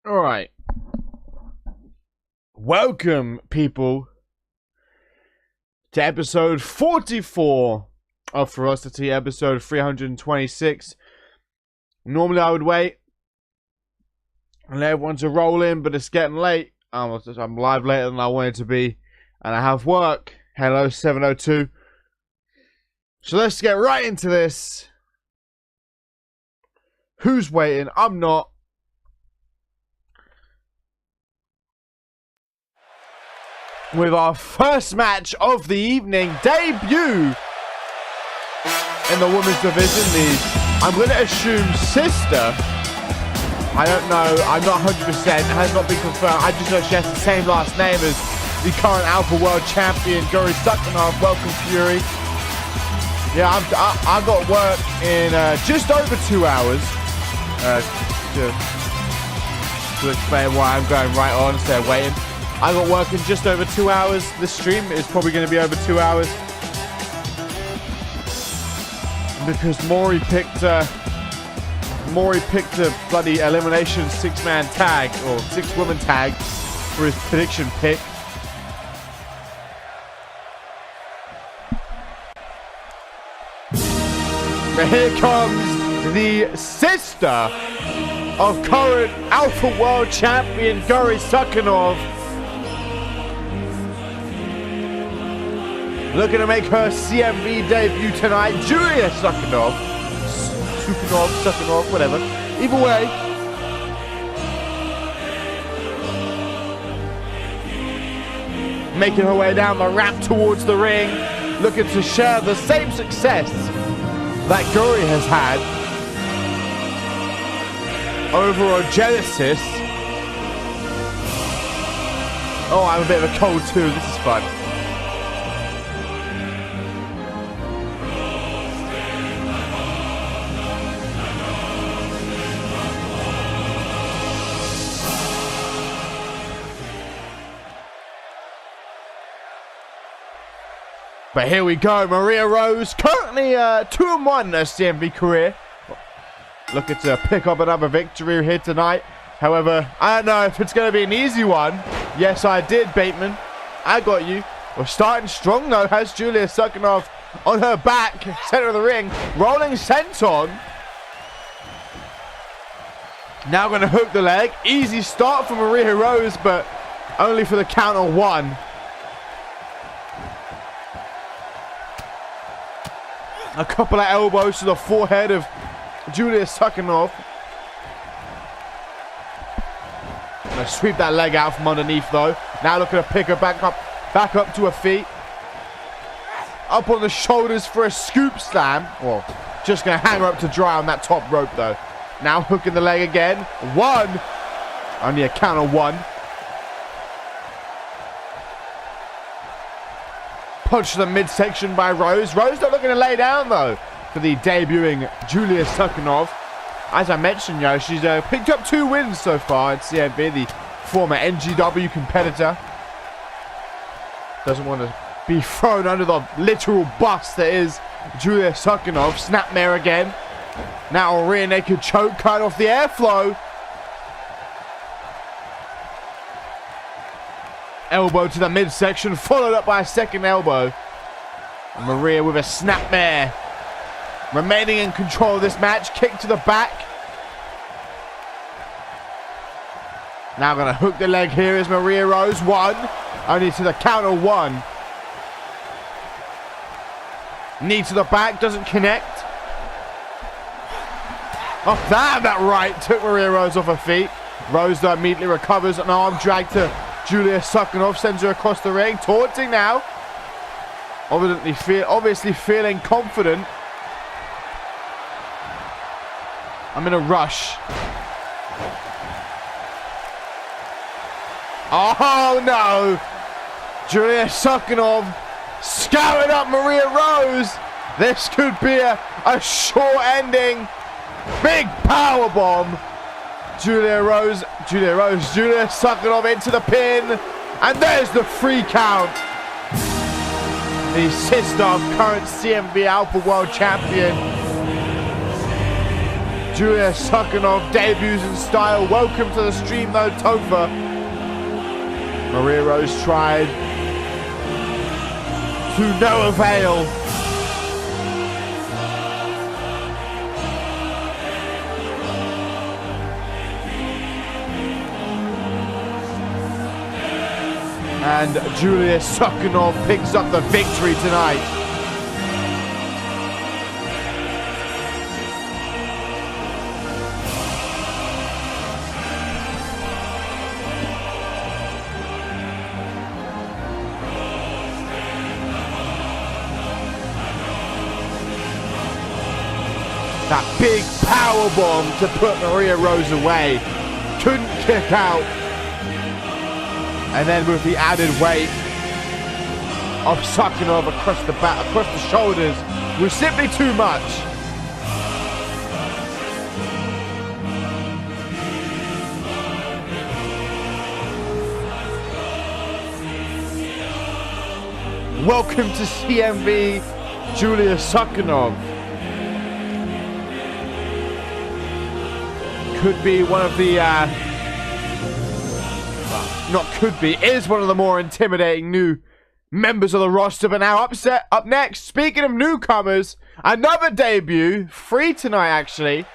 All right. Welcome, people, to episode 44 of Ferocity, episode 326. Normally, I would wait and let everyone to roll in, but it's getting late. I'm live later than I wanted to be, and I have work. Hello, 702. So let's get right into this. Who's waiting? I'm not. With our first match of the evening, debut in the women's division, I'm going to assume sister. I don't know, I'm not 100%, has not been confirmed. I just know she has the same last name as the current Alpha World Champion, Guri Sukhanov. Welcome, Fury. Yeah, I got work in just over 2 hours. To explain why I'm going right on instead of waiting. I got work in just over 2 hours. This stream is probably going to be over 2 hours. Because Maury picked a bloody elimination 6-man tag, or 6-woman tag, for his prediction pick. But here comes the sister of current Alpha World Champion Guri Sukhanov. Looking to make her CMV debut tonight, Julia Sukhanov, whatever. Either way, making her way down the ramp towards the ring, looking to share the same success that Guri has had over on Genesis. Oh, I'm a bit of a cold too. This is fun. But here we go, Maria Rose, currently 2-1 in her CMV career. Looking to pick up another victory here tonight. However, I don't know if it's going to be an easy one. Yes, I did, Bateman. I got you. We're starting strong, though, has Julia Sukhanov on her back, center of the ring, rolling senton. Now going to hook the leg. Easy start for Maria Rose, but only for the count of 1. A couple of elbows to the forehead of Julia Sukhanov. Gonna sweep that leg out from underneath though. Now looking to pick her back up to her feet. Up on the shoulders for a scoop slam. Well, just gonna hang her up to dry on that top rope though. Now hooking the leg again. 1. Only a count of 1. Punch to the midsection by Rose. Rose not looking to lay down though for the debuting Julia Sukhanov. As I mentioned, she's picked up 2 wins so far in CMV, the former NGW competitor. Doesn't want to be thrown under the literal bus that is Julia Sukhanov. Snapmare again. Now a rear naked choke cut off the airflow. Elbow to the midsection, followed up by a second elbow. Maria with a snapmare. Remaining in control of this match. Kick to the back. Now going to hook the leg here is Maria Rose. 1. Only to the count of 1. Knee to the back. Doesn't connect. Oh, damn, that right took Maria Rose off her feet. Rose though immediately recovers. An arm drag to Julia Sukhanov, sends her across the ring, taunting now. Obviously feeling confident. I'm in a rush. Oh no! Julia Sukhanov scouring up Maria Rose. This could be a short ending. Big power bomb. Julia Sukhanov into the pin, and there's the 3 count. The sister of current CMV Alpha World Champion Julia Sukhanov debuts in style. Welcome to the stream though, Topher. Maria Rose tried to no avail. And Julia Sukhanov picks up the victory tonight. That big power bomb to put Maria Rose away. Couldn't kick out. And then with the added weight of Sukhanov across the back, across the shoulders, was simply too much. Welcome to CMV, Julia Sukhanov. Could be one of the, not could be, is one of the more intimidating new members of the roster. But now up next, speaking of newcomers, another debut, free tonight actually.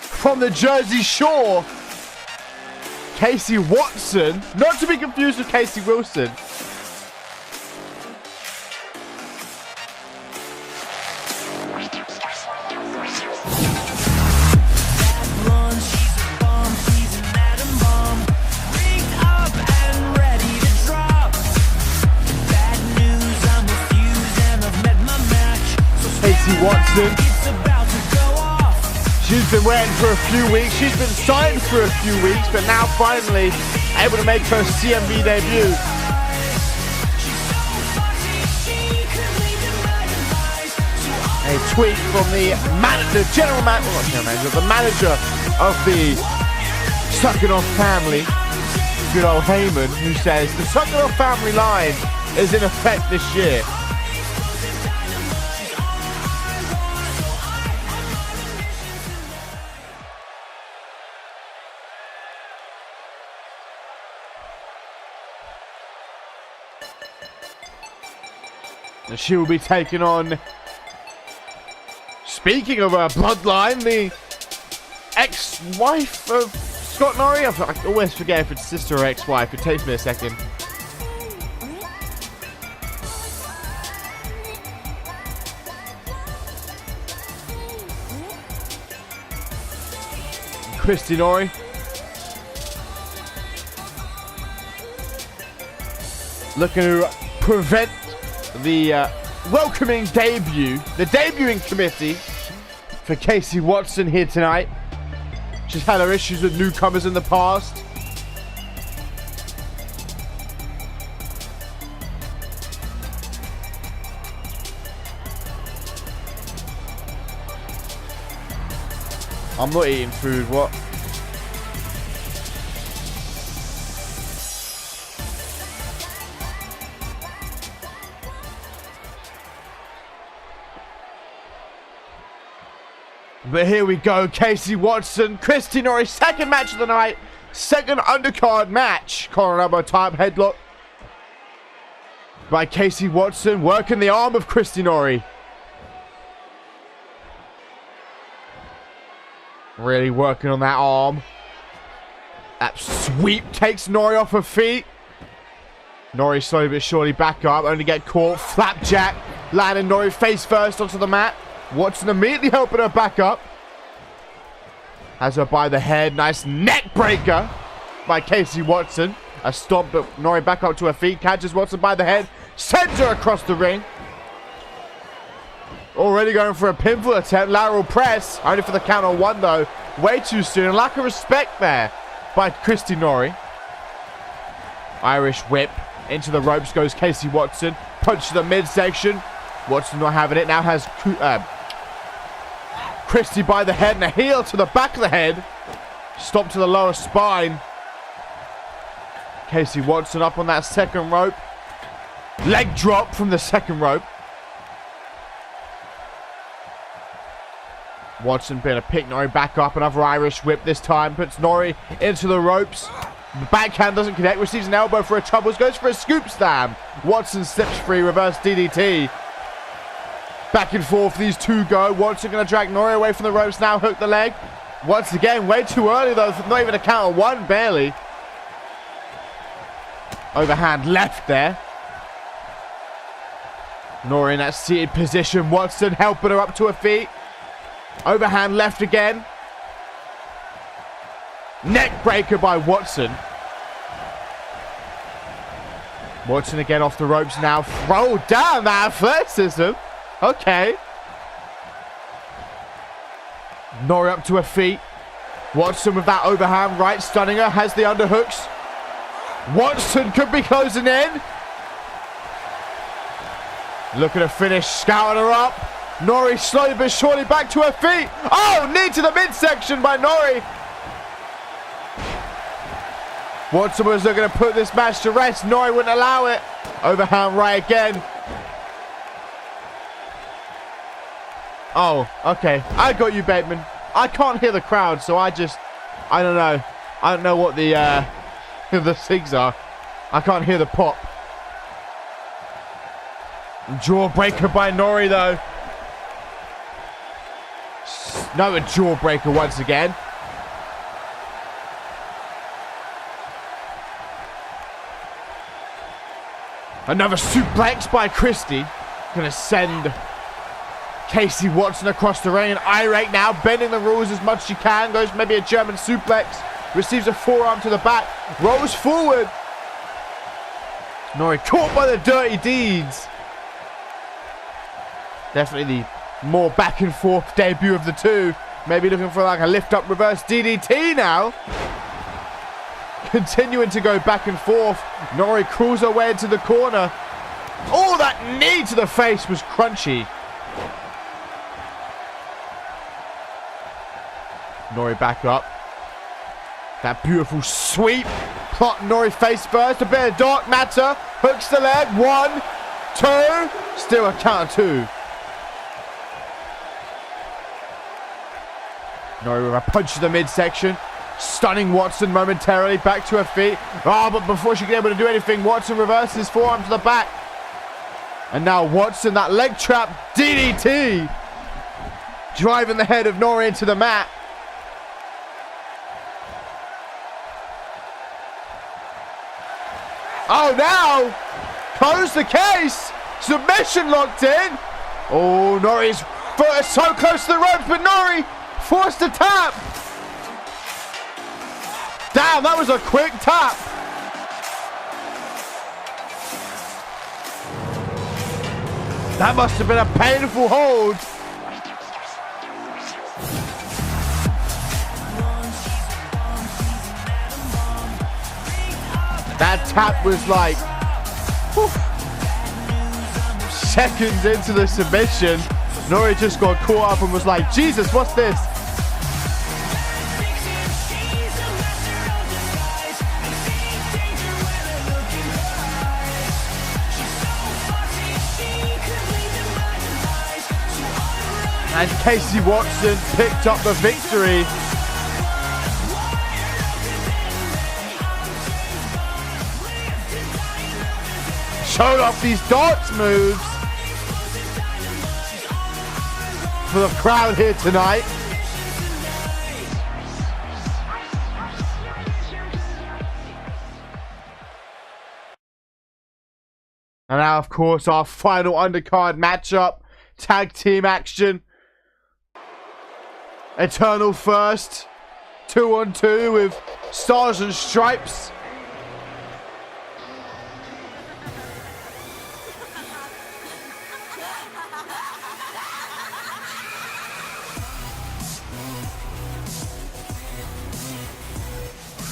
From the Jersey Shore, Casey Watson, not to be confused with Casey Wilson. Casey Watson. She's been waiting for a few weeks. She's been signed for a few weeks, but now finally able to make her CMV debut. A tweet from the manager of the Sukhanov family, good old Heyman, who says the Sukhanov family line is in effect this year. And she will be taking on, speaking of her bloodline, the ex-wife of Scott Norrie. I always forget if it's sister or ex-wife. It takes me a second. Christy Norrie. Looking to prevent the welcoming debut, the debuting committee for Casey Watson here tonight. She's had her issues with newcomers in the past. I'm not eating food, what? But here we go, Casey Watson, Christy Norrie, second match of the night, second undercard match. Collar elbow type headlock by Casey Watson, working the arm of Christy Norrie. Really working on that arm. That sweep takes Norrie off her feet. Norrie slowly but surely back up, only get caught. Flapjack, landing Norrie face first onto the mat. Watson immediately helping her back up. Has her by the head. Nice neck breaker by Casey Watson. A stomp, but Norrie back up to her feet. Catches Watson by the head. Sends her across the ring. Already going for a pinfall attempt. Lateral press. Only for the count on one though. Way too soon. Lack of respect there by Christy Norrie. Irish whip. Into the ropes goes Casey Watson. Punch to the midsection. Watson not having it. Now has Christy by the head and a heel to the back of the head. Stop to the lower spine. Casey Watson up on that second rope. Leg drop from the second rope. Watson being to pick Nori back up. Another Irish whip this time. Puts Nori into the ropes. The backhand doesn't connect. Receives an elbow for a troubles. Goes for a scoop slam. Watson slips free. Reverse DDT. Back and forth these two go. Watson going to drag Nori away from the ropes now. Hook the leg. Once again, way too early though. Not even a count of one, barely. Overhand left there. Nori in that seated position. Watson helping her up to her feet. Overhand left again. Neck breaker by Watson. Watson again off the ropes now. Throw down that athleticism. Okay. Nori up to her feet. Watson with that overhand right, stunning her. Has the underhooks. Watson could be closing in. Look at her finish, scouting her up. Nori slowly but surely back to her feet. Oh, knee to the midsection by Nori. Watson was looking to put this match to rest. Nori wouldn't allow it. Overhand right again. Oh, okay. I got you, Bateman. I can't hear the crowd, so I don't know. I don't know what the the SIGs are. I can't hear the pop. Jawbreaker by Nori, though. Another jawbreaker once again. Another suplex by Christie. Gonna send Casey Watson across the ring. And irate now, bending the rules as much as she can. Goes maybe a German suplex. Receives a forearm to the back. Rolls forward. Nori caught by the dirty deeds. Definitely the more back and forth debut of the two. Maybe looking for like a lift up reverse DDT now. Continuing to go back and forth. Nori crawls her way into the corner. Oh, that knee to the face was crunchy. Nori back up. That beautiful sweep. Plot Nori face first. A bit of dark matter. Hooks the leg. 1, 2. Still a count of 2. Nori with a punch to the midsection. Stunning Watson momentarily. Back to her feet. Oh, but before she can be able to do anything, Watson reverses forearm to the back. And now Watson, that leg trap DDT. Driving the head of Nori into the mat. Oh, now, close the case. Submission locked in. Oh, Nori's foot is so close to the ropes, but Nori forced a tap. Damn, that was a quick tap. That must have been a painful hold. That tap was like seconds into the submission. Nori just got caught up and was like, Jesus, what's this? And Casey Watson picked up the victory. Showed off these darts moves for the crowd here tonight. And now, of course, our final undercard matchup, tag team action. Eternal first, 2-on-2 with Stars and Stripes.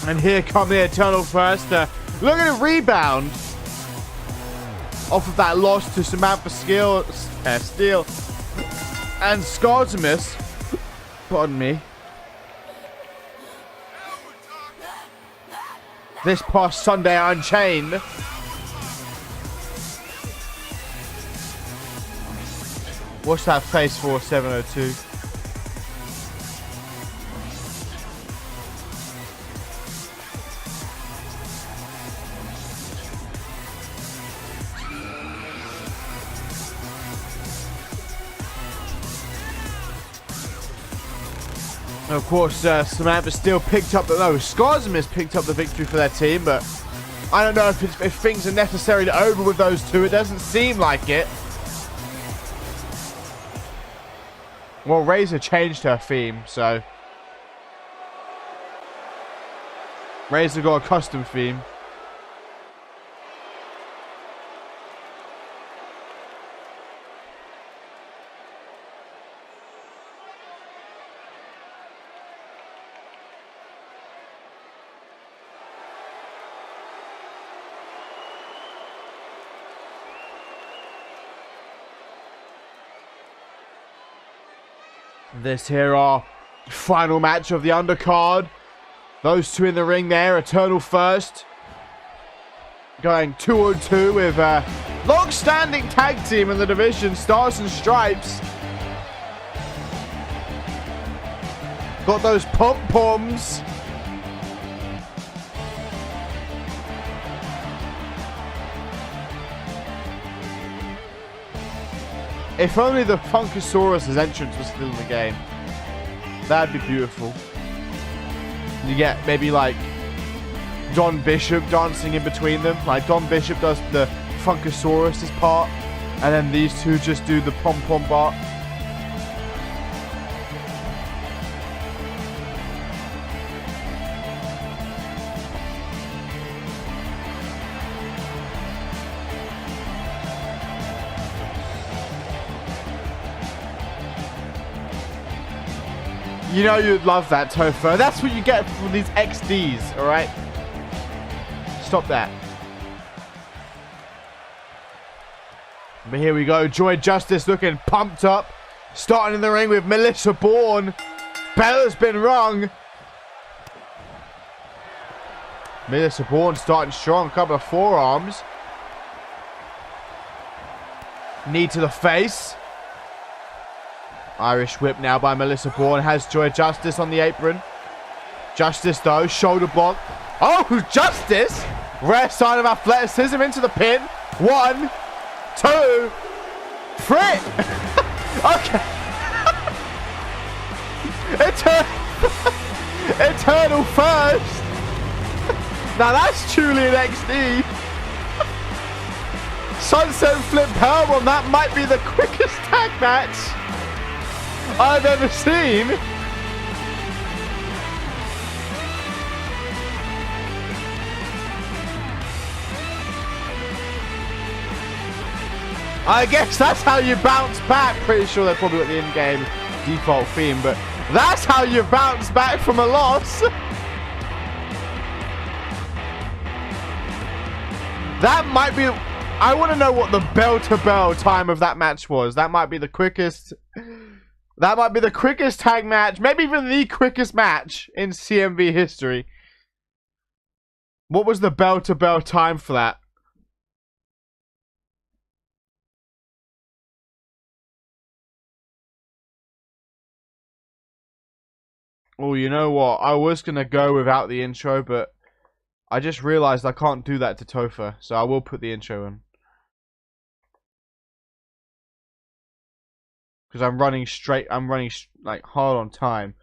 And here come the Eternal first. Look at a rebound off of that loss to Samantha Steele and Scarzimus. Pardon me. This past Sunday Unchained. What's that face for, 702? Of course, Samantha still picked up the... No, Skarsmith picked up the victory for their team, but I don't know if things are necessarily over with those two. It doesn't seem like it. Well, Razor changed her theme, so... Razor got a custom theme. This here our final match of the undercard. Those two in the ring there, Eternal first. Going 2-on-2 with a long-standing tag team in the division, Stars and Stripes. Got those pom-poms. If only the Funkasaurus' entrance was still in the game. That'd be beautiful. You get maybe like Don Bishop dancing in between them. Like Don Bishop does the Funkasaurus' part, and then these two just do the pom-pom part. You know you'd love that, Topher. That's what you get from these XDs, alright? Stop that. But here we go. Joy Justice looking pumped up. Starting in the ring with Melissa Bourne. Bella's been rung. Melissa Bourne starting strong. A couple of forearms. Knee to the face. Irish whip now by Melissa Bourne. Has Joy Justice on the apron. Justice though, shoulder block. Oh, Justice! Rare sign of athleticism into the pin. 1, 2, 3. Okay. Eternal first. Now that's truly an XD. Sunset flip powerbomb. That might be the quickest tag match I've ever seen. I guess that's how you bounce back. Pretty sure they've probably got the in-game default theme, but that's how you bounce back from a loss. That might be... I want to know what the bell-to-bell time of that match was. That might be the quickest... That might be the quickest tag match, maybe even the quickest match in CMV history. What was the bell-to-bell time for that? Oh, you know what? I was going to go without the intro, but I just realized I can't do that to Topher, so I will put the intro in. Because I'm running like hard on time.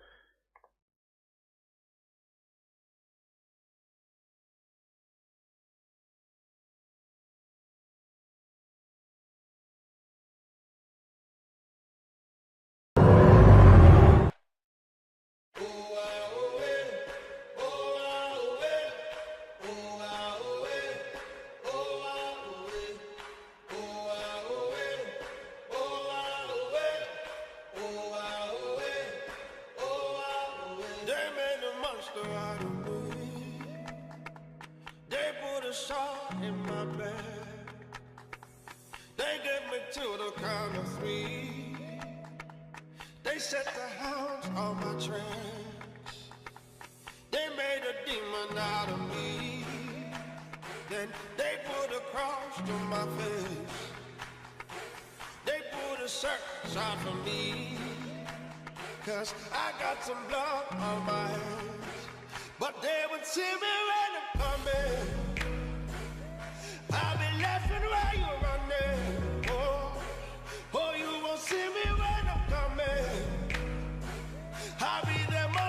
I'll be there.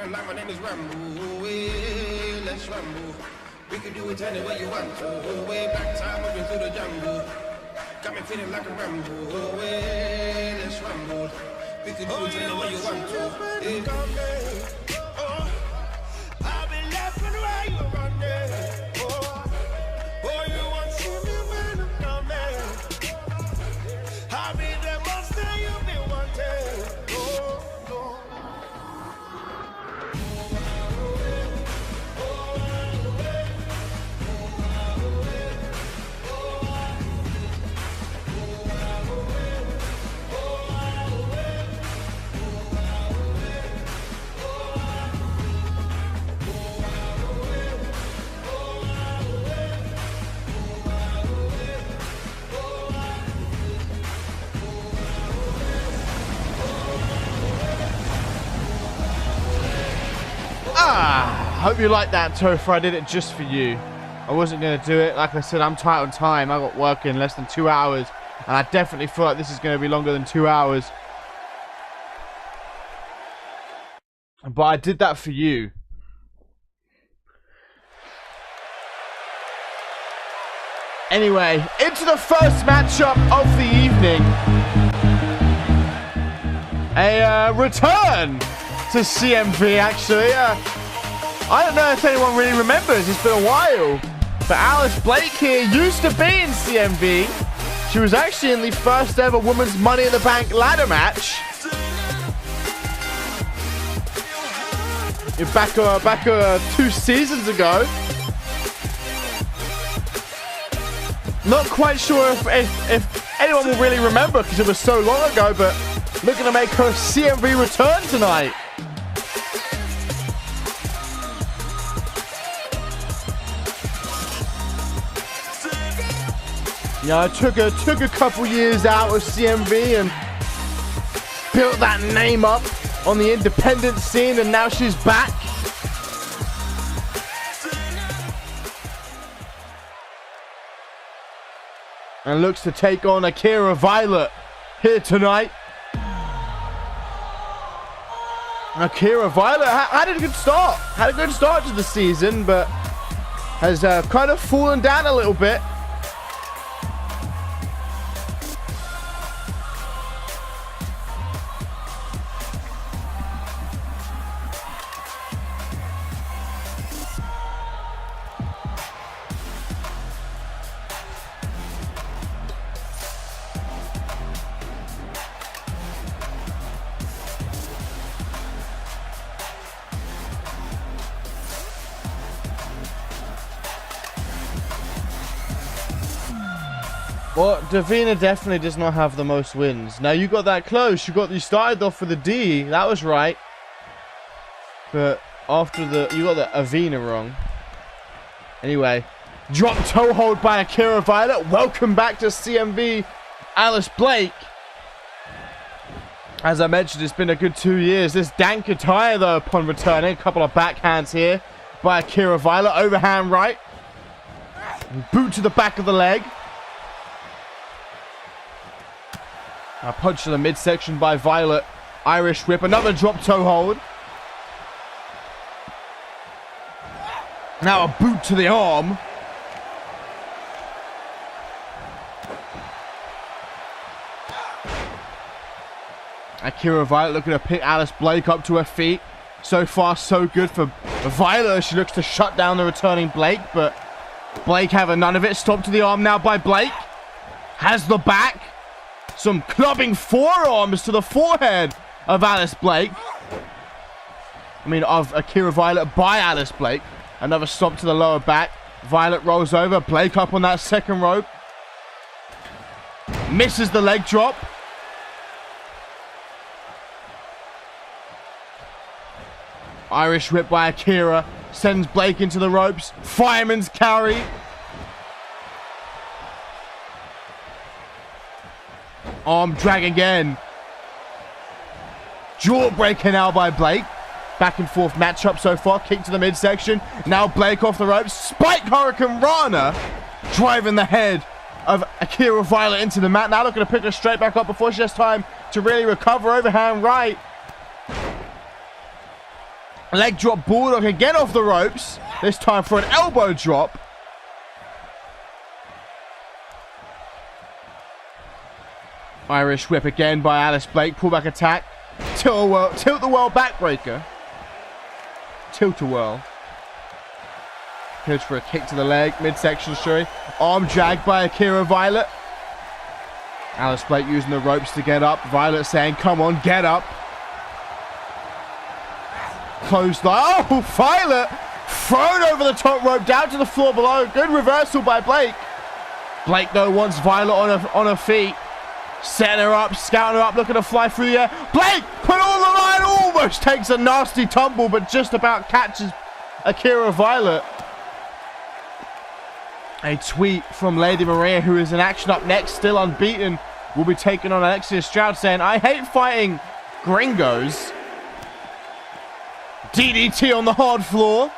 feeling like my name is Rambo. Hey, let's ramble. We could do it any way you want to. Way back time, moving through the jungle. Got me feeling like a Rambo. Hey, let's ramble. We could do it any way you want to. Hey. Oh, I've been laughing while you're running. Oh, you won't see me when I'm coming. I'll be the monster you've been wanting. Oh, oh. Hope you like that, Topher. I did it just for you. I wasn't going to do it. Like I said, I'm tight on time. I got work in less than 2 hours. And I definitely feel like this is going to be longer than 2 hours. But I did that for you. Anyway, into the first matchup of the evening. A return to CMV, actually. I don't know if anyone really remembers. It's been a while. But Alice Blake here used to be in CMV. She was actually in the first ever Women's Money in the Bank ladder match. Back 2 seasons ago. Not quite sure if anyone will really remember because it was so long ago, but looking to make her CMV return tonight. Yeah, I took a couple years out of CMV and built that name up on the independent scene, and now she's back. And looks to take on Akira Violet here tonight. Akira Violet had a good start. Had a good start to the season, but has kind of fallen down a little bit. Well, Davina definitely does not have the most wins. Now, you got that close. You started off with a D. That was right. But after you got the Avina wrong. Anyway, drop toe hold by Akira Violet. Welcome back to CMV, Alice Blake. As I mentioned, it's been a good 2 years. This dank attire, though, upon returning. A couple of backhands here by Akira Violet. Overhand right. Boot to the back of the leg. A punch to the midsection by Violet. Irish whip. Another drop toe hold. Now a boot to the arm. Akira Violet looking to pick Alice Blake up to her feet. So far, so good for Violet. She looks to shut down the returning Blake, but Blake having none of it. Stopped to the arm now by Blake. Has the back. Some clubbing forearms to the forehead of Alice Blake. I mean, of Akira Violet by Alice Blake. Another stop to the lower back. Violet rolls over. Blake up on that second rope. Misses the leg drop. Irish whip by Akira. Sends Blake into the ropes. Fireman's carry. Arm drag again. Jawbreaker now by Blake. Back and forth matchup so far. Kick to the midsection. Now Blake off the ropes. Spike Hurricane Rana. Driving the head of Akira Violet into the mat. Now looking to pick her straight back up before she has time to really recover. Overhand right. Leg drop Bulldog again off the ropes. This time for an elbow drop. Irish whip again by Alice Blake. Pullback attack. Tilt the world backbreaker. Tilt-a-whirl. Goes for a kick to the leg. Midsection Shuri. Arm drag by Akira Violet. Alice Blake using the ropes to get up. Violet saying, come on, get up. Close line. Oh, Violet thrown over the top rope down to the floor below. Good reversal by Blake. Blake, though, wants Violet on her feet. Setting her up, scouting her up, looking to fly through the air. Blake put on the line, almost takes a nasty tumble, but just about catches Akira Violet. A tweet from Lady Maria, who is in action up next, still unbeaten, will be taking on Alexia Stroud, saying, I hate fighting gringos. DDT on the hard floor.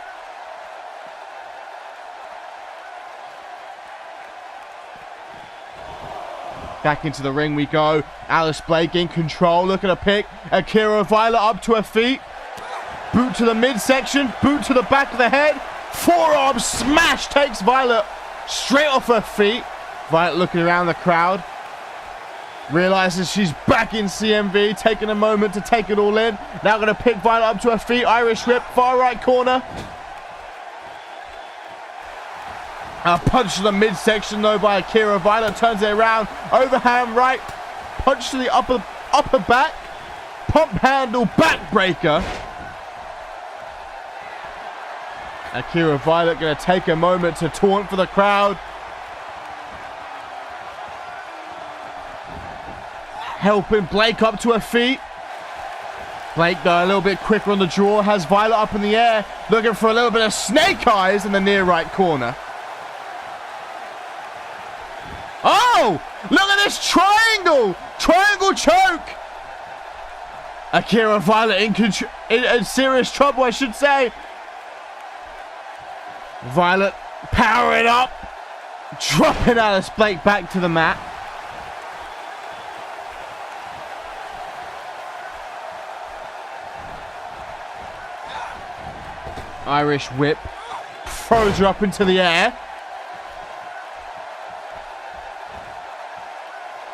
Back into the ring we go. Alice Blake in control, looking to pick Akira Violet up to her feet. Boot to the midsection, boot to the back of the head. Forearm smash takes Violet straight off her feet. Violet looking around the crowd. Realizes she's back in CMV, taking a moment to take it all in. Now going to pick Violet up to her feet. Irish whip, far right corner. A punch to the midsection though by Akira Violet. Turns it around. Overhand right. Punch to the upper back. Pump handle backbreaker. Akira Violet going to take a moment to taunt for the crowd. Helping Blake up to her feet. Blake, though, a little bit quicker on the draw. Has Violet up in the air. Looking for a little bit of snake eyes in the near right corner. Oh! Look at this triangle! Triangle choke! Akira Violet in serious trouble, I should say. Violet powering up. Dropping Alice Blake back to the mat. Irish whip. Throws her up into the air.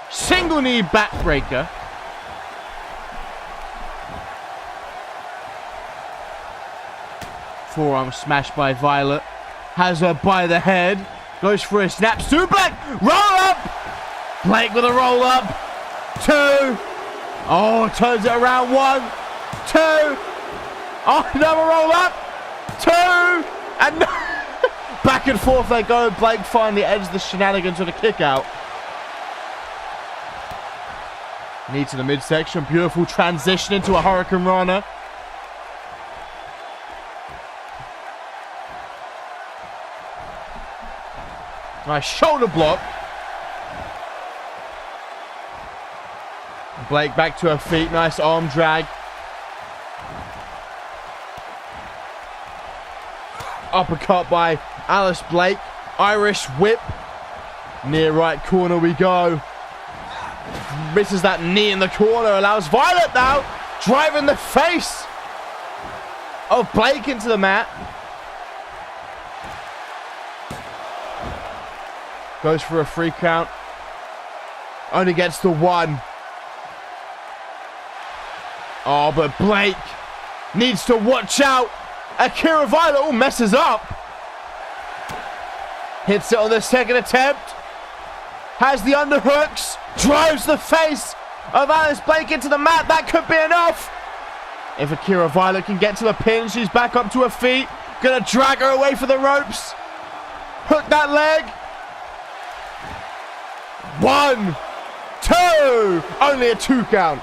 Single knee backbreaker. Forearm smash by Violet. Has her by the head. Goes for a snap suplex. Roll up. Blake with a roll up. 2. Oh, turns it around. 1, 2. Oh, another roll up. 2. And back and forth they go. Blake finally ends the shenanigans with a kick out. Knee to the midsection. Beautiful transition into a Hurricane Rana. Nice shoulder block. Blake back to her feet. Nice arm drag. Uppercut by Alice Blake. Irish whip. Near right corner we go. Misses that knee in the corner. Allows Violet now. Driving the face of Blake into the mat. Goes for a 3 count. Only gets the 1. Oh, but Blake needs to watch out. Akira Violet all messes up. Hits it on the second attempt. Has the underhooks. Drives the face of Alice Blake into the mat. That could be enough. If Akira Violet can get to the pin, she's back up to her feet. Gonna drag her away for the ropes. Hook that leg. 1, 2. Only a 2 count.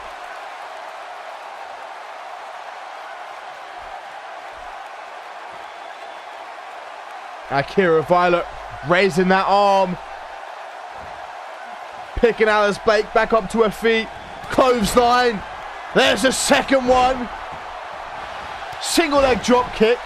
Akira Violet raising that arm. Picking Alice Blake back up to her feet. Clothesline. There's a second one. Single leg drop kick.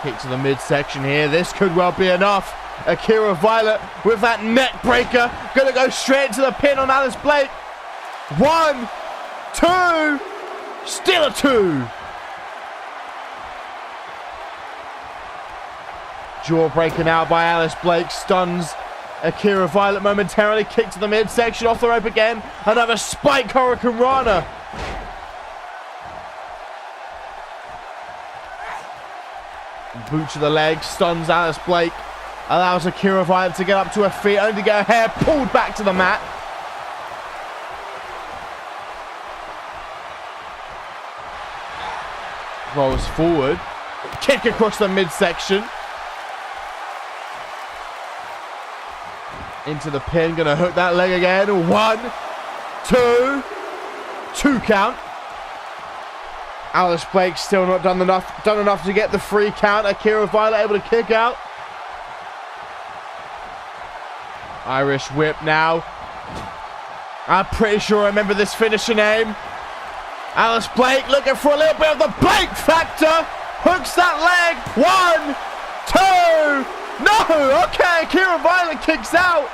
Kick to the midsection here. This could well be enough. Akira Violet with that neck breaker. Gonna go straight to the pin on Alice Blake. 1, 2. Still a 2. Jawbreaker now by Alice Blake. Stuns Akira Violet momentarily. Kick to the midsection. Off the rope again. Another spike Hurricane Rana. Boot to the leg. Stuns Alice Blake. Allows Akira Violet to get up to her feet. Only to get her hair pulled back to the mat. Rolls forward. Kick across the midsection. Into the pin. Gonna hook that leg again. 1, 2. 2 count. Alice Blake still not done enough to get the 3 count. Akira Violet able to kick out. Irish whip now. I'm pretty sure I remember this finisher name. Alice Blake looking for a little bit of the Blake factor. Hooks that leg. 1, 2. No. Okay, Akira Violet kicks out.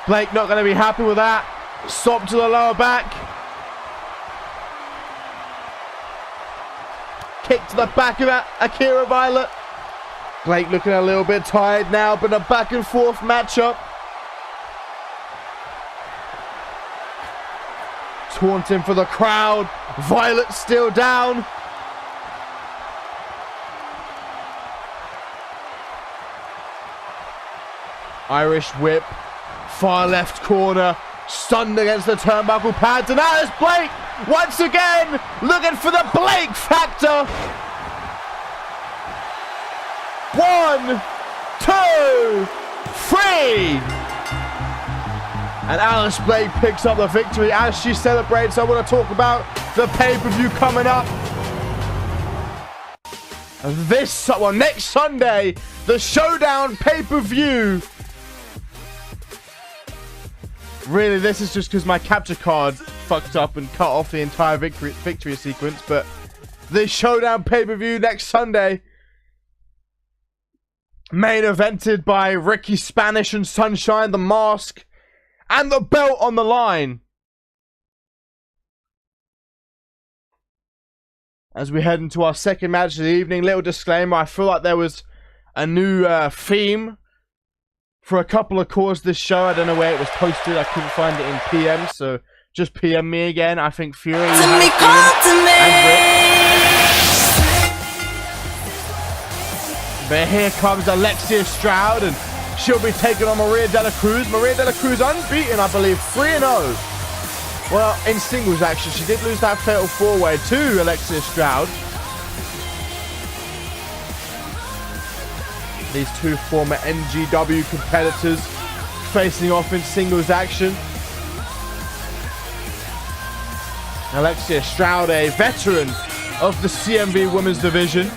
Blake not going to be happy with that. Stop to the lower back. Kick to the back of that Akira Violet. Blake looking a little bit tired now, but a back and forth matchup. Taunting for the crowd. Violet still down. Irish whip. Far left corner. Stunned against the turnbuckle pads. And Alice Blake once again looking for the Blake factor. 1, 2, 3. And Alice Blake picks up the victory as she celebrates. I want to talk about the pay-per-view coming up. Next Sunday, the Showdown pay-per-view. Really, this is just because my capture card fucked up and cut off the entire victory sequence. But the Showdown pay-per-view next Sunday. Main evented by Ricky Spanish and Sunshine, The Mask. And the belt on the line. As we head into our second match of the evening, little disclaimer, I feel like there was a new theme for a couple of calls this show. I don't know where it was posted. I couldn't find it in PM, so just PM me again. I think Fury But here comes Alexia Stroud, and she'll be taking on Maria De La Cruz. Maria De La Cruz unbeaten, I believe, 3-0. Well, in singles action, she did lose that fatal 4-way to Alexia Stroud. These two former NGW competitors facing off in singles action. Alexia Stroud, a veteran of the CMV Women's Division.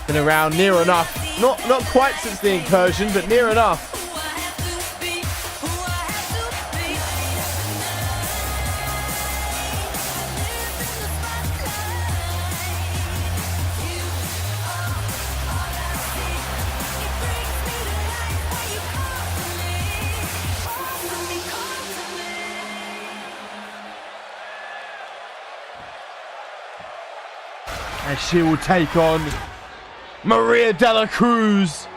Been around near enough. Not quite since the incursion, but near enough. And she will take on Maria De La Cruz.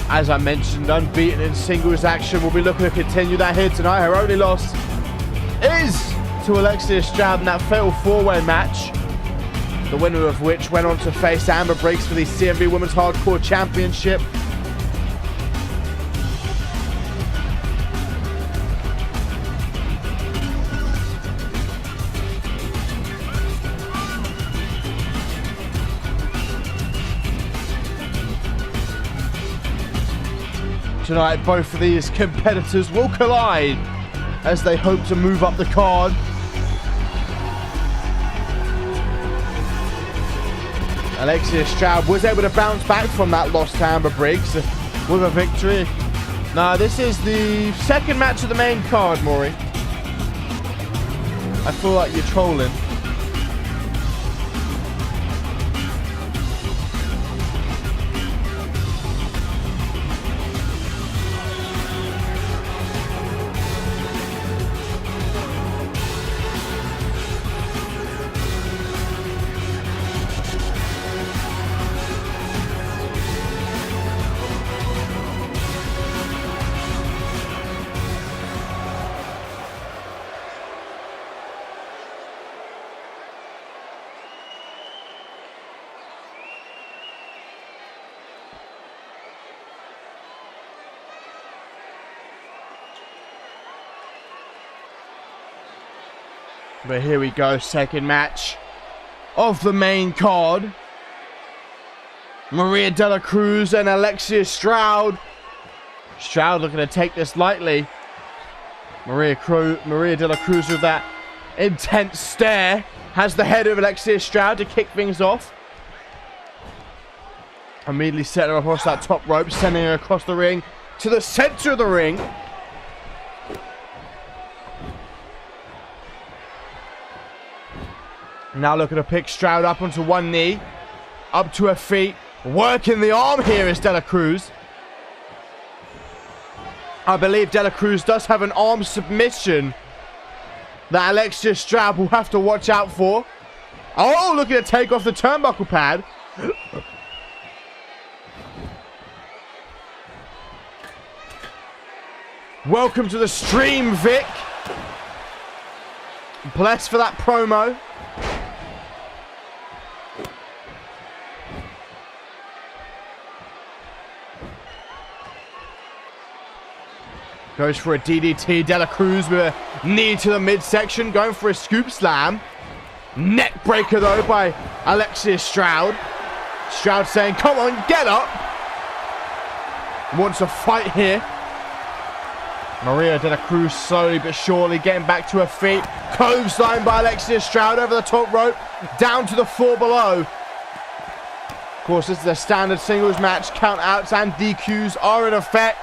As I mentioned, unbeaten in singles action. We'll be looking to continue that here tonight. Her only loss is to Alexia Stroud in that fatal 4-way match. The winner of which went on to face Amber Briggs for the CMV Women's Hardcore Championship. Tonight, both of these competitors will collide as they hope to move up the card. Alexia Stroud was able to bounce back from that loss to Amber Briggs with a victory. Now, this is the second match of the main card, Maury. I feel like you're trolling. But here we go, second match of the main card. Maria de la Cruz and Alexia Stroud. Stroud looking to take this lightly. Maria de la Cruz with that intense stare has the head of Alexia Stroud to kick things off. Immediately setting her across that top rope, sending her across the ring to the center of the ring. Now looking to pick Stroud up onto one knee, up to her feet, working the arm here is De La Cruz. I believe De La Cruz does have an arm submission that Alexia Stroud will have to watch out for. Oh, looking to take off the turnbuckle pad. Welcome to the stream, Vic. Blessed for that promo. Goes for a DDT. De La Cruz with a knee to the midsection. Going for a scoop slam. Neck breaker though by Alexia Stroud. Stroud saying, come on, get up. Wants a fight here. Maria de la Cruz slowly but surely getting back to her feet. Clothesline by Alexia Stroud over the top rope. Down to the floor below. Of course, this is a standard singles match. Count outs and DQs are in effect.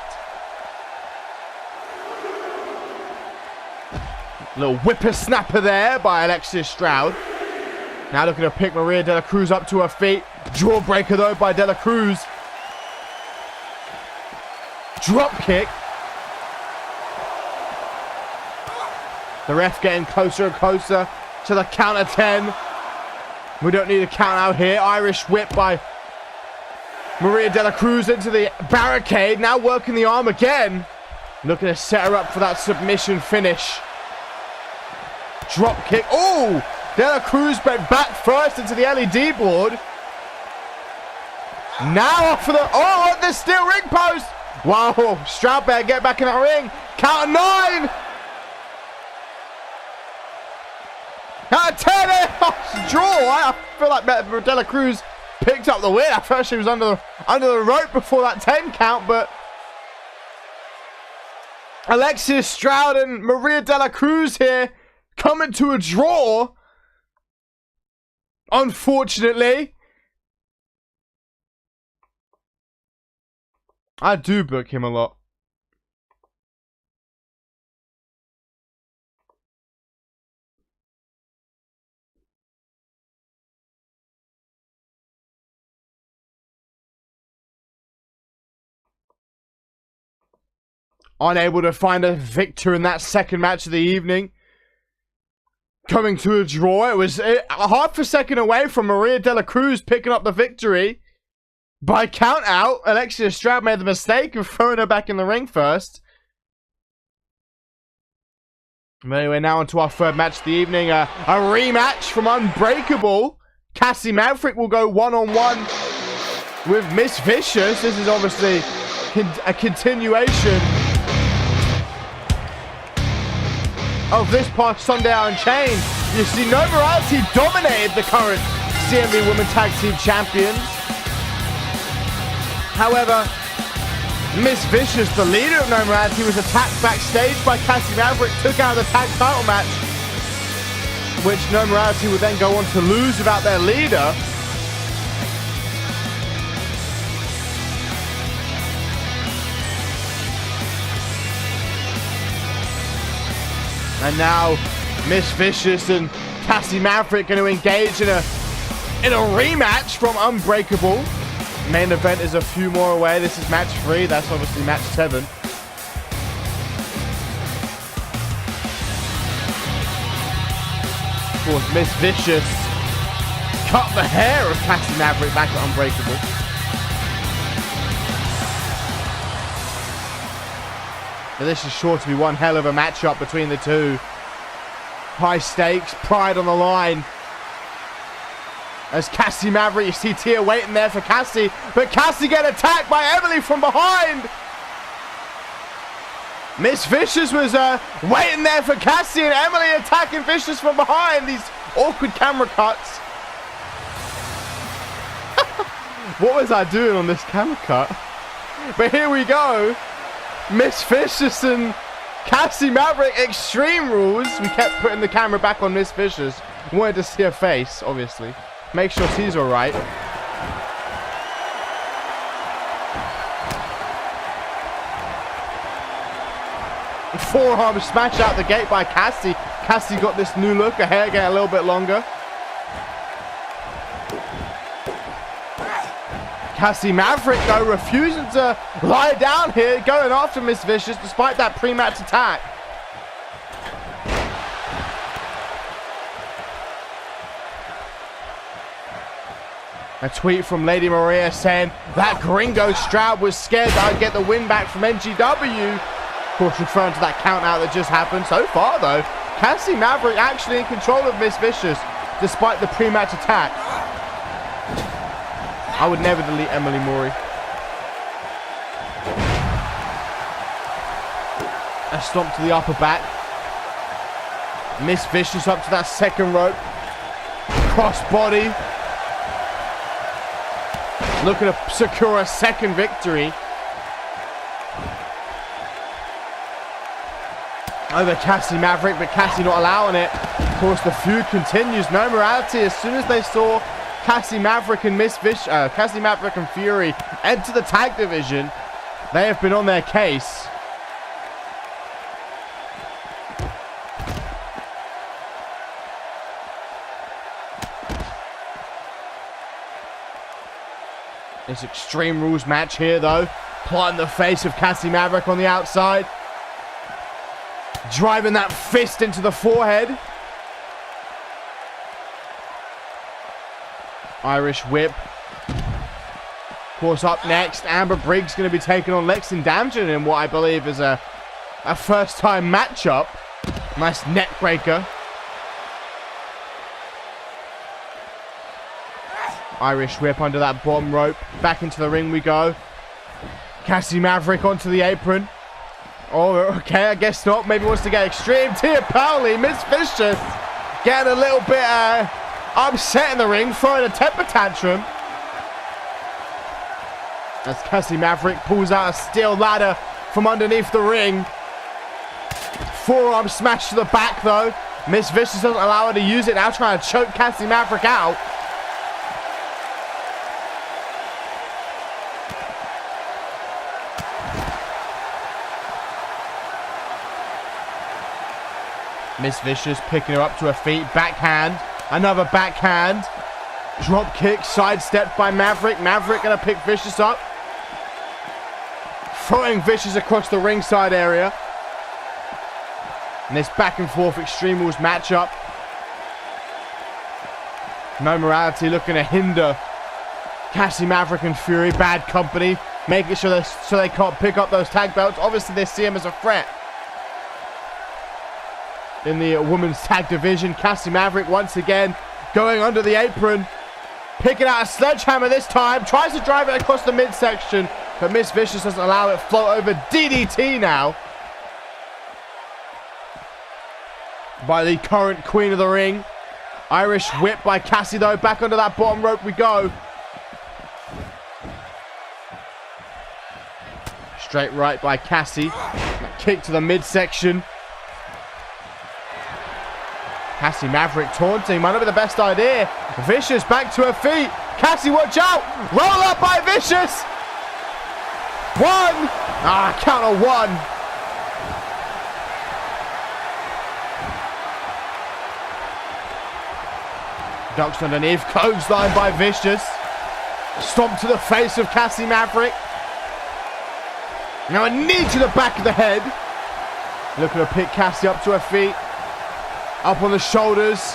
Little whippersnapper there by Alexia Stroud. Now looking to pick Maria de la Cruz up to her feet. Jawbreaker though by de la Cruz. Drop kick. The ref getting closer and closer to the count of 10. We don't need a count out here. Irish whip by Maria de la Cruz into the barricade. Now working the arm again. Looking to set her up for that submission finish. Drop kick. Oh! De La Cruz went back first into the LED board. Now off for the... Oh, the steel ring post. Wow. Stroud better get back in that ring. Count of 9. Count of 10. Oh, draw. I feel like De La Cruz picked up the win. At first she was under the rope before that 10 count, but... Alexia Stroud and Maria de la Cruz here coming to a draw. Unfortunately. I do book him a lot. Unable to find a victor in that second match of the evening. Coming to a draw. It was a half a second away from Maria de la Cruz picking up the victory. By count out, Alexia Stroud made the mistake of throwing her back in the ring first. Anyway, now onto our third match of the evening. A rematch from Unbreakable. Cassie Maverick will go one-on-one with Miss Vicious. This is obviously a continuation of this past Sunday Unchained. You see, No Morality dominated the current CMV Women Tag Team Champions. However, Miss Vicious, the leader of No Morality, was attacked backstage by Cassie Maverick, took out the tag title match, which No Morality would then go on to lose without their leader. And now Miss Vicious and Cassie Maverick going to engage in a rematch from Unbreakable. Main event is a few more away. This is match 3. That's obviously match 7. Of course, Miss Vicious cut the hair of Cassie Maverick back at Unbreakable. But this is sure to be one hell of a matchup between the two. High stakes, pride on the line. As Cassie Maverick, you see Tia waiting there for Cassie. But Cassie get attacked by Emily from behind. Miss Vicious was waiting there for Cassie and Emily, attacking Vicious from behind. These awkward camera cuts. What was I doing on this camera cut? But here we go. Miss Vicious and Cassie Maverick, Extreme Rules. We kept putting the camera back on Miss Vicious. Wanted to see her face, obviously. Make sure she's alright. Forearm smash out the gate by Cassie. Cassie got this new look. Her hair getting a little bit longer. Cassie Maverick, though, refusing to lie down here, going after Miss Vicious despite that pre-match attack. A tweet from Lady Maria saying that Gringo Stroud was scared that I'd get the win back from NGW. Of course, referring to that count out that just happened. So far, though, Cassie Maverick actually in control of Miss Vicious despite the pre-match attack. I would never delete Emily Mori. A stomp to the upper back. Miss Vicious up to that second rope. Cross body. Looking to secure a second victory over Cassie Maverick, but Cassie not allowing it. Of course, the feud continues. No morality. As soon as they saw Cassie Maverick and Cassie Maverick and Fury enter the tag division, they have been on their case. This Extreme Rules match here, though. Planting the face of Cassie Maverick on the outside. Driving that fist into the forehead. Irish whip. Of course, up next, Amber Briggs going to be taking on Lexi Damjon in what I believe is a first-time matchup. Nice neck breaker. Irish whip under that bottom rope. Back into the ring we go. Cassie Maverick onto the apron. Oh, okay, I guess not. Maybe wants to get extreme. Tia Powley, Miss Vicious, getting a little bit upset in the ring, throwing a temper tantrum. As Cassie Maverick pulls out a steel ladder from underneath the ring. Forearm smash to the back, though. Miss Vicious doesn't allow her to use it, now trying to choke Cassie Maverick out. Miss Vicious picking her up to her feet. Backhand. Another backhand. Drop kick. Sidestepped by Maverick. Maverick going to pick Vicious up. Throwing Vicious across the ringside area. And this back and forth Extreme Rules matchup. No morality looking to hinder Cassie Maverick and Fury. Bad company. Making sure so they can't pick up those tag belts. Obviously they see him as a threat. In the women's tag division, Cassie Maverick once again going under the apron, picking out a sledgehammer this time, tries to drive it across the midsection, but Miss Vicious doesn't allow it. Float over DDT now by the current queen of the ring. Irish whip by Cassie, though. Back under that bottom rope we go. Straight right by Cassie. Kick to the midsection. Cassie Maverick taunting, might not be the best idea. Vicious back to her feet. Cassie, watch out! Roll up by Vicious! One! Count of one. Ducks underneath, clothesline by Vicious. Stomp to the face of Cassie Maverick. Now a knee to the back of the head. Looking to pick Cassie up to her feet. Up on the shoulders.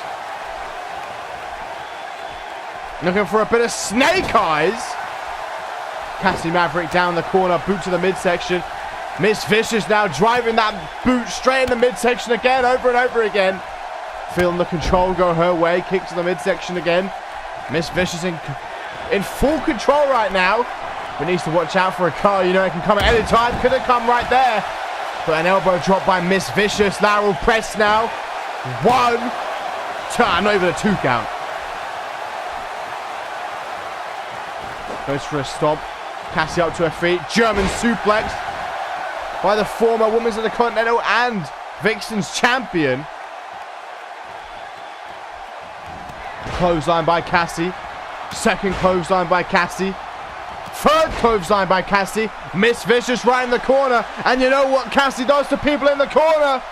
Looking for a bit of snake eyes. Cassie Maverick down the corner, boot to the midsection. Miss Vicious now driving that boot straight in the midsection again, over and over again. Feeling the control go her way, kick to the midsection again. Miss Vicious in full control right now, but needs to watch out for a car. You know it can come at any time. Could have come right there. But an elbow drop by Miss Vicious. Lateral press now. 1, 2. Not even a 2 count. Goes for a stomp. Cassie up to her feet. German suplex by the former Women's Intercontinental and Vixen's champion. Clothesline by Cassie. Second clothesline by Cassie. Third clothesline by Cassie. Miss Vicious right in the corner. And you know what Cassie does to people in the corner?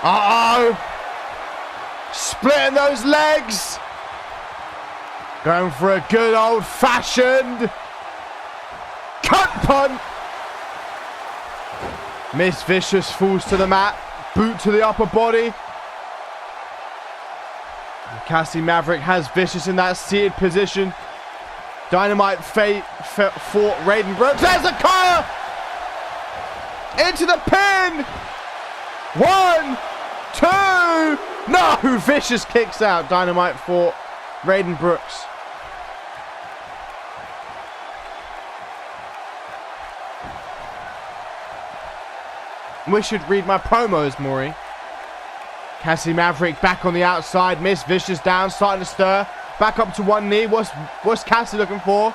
Uh-oh. Splitting those legs. Going for a good old-fashioned cut punt. Miss Vicious falls to the mat. Boot to the upper body. Cassie Maverick has Vicious in that seated position. Dynamite fought Raiden Brooks. There's a car! Into the pin! 1, 2. No! Vicious kicks out. Dynamite fought Raiden Brooks. We should read my promos, Maury. Cassie Maverick back on the outside. Miss Vicious down, starting to stir. Back up to one knee. What's Cassie looking for?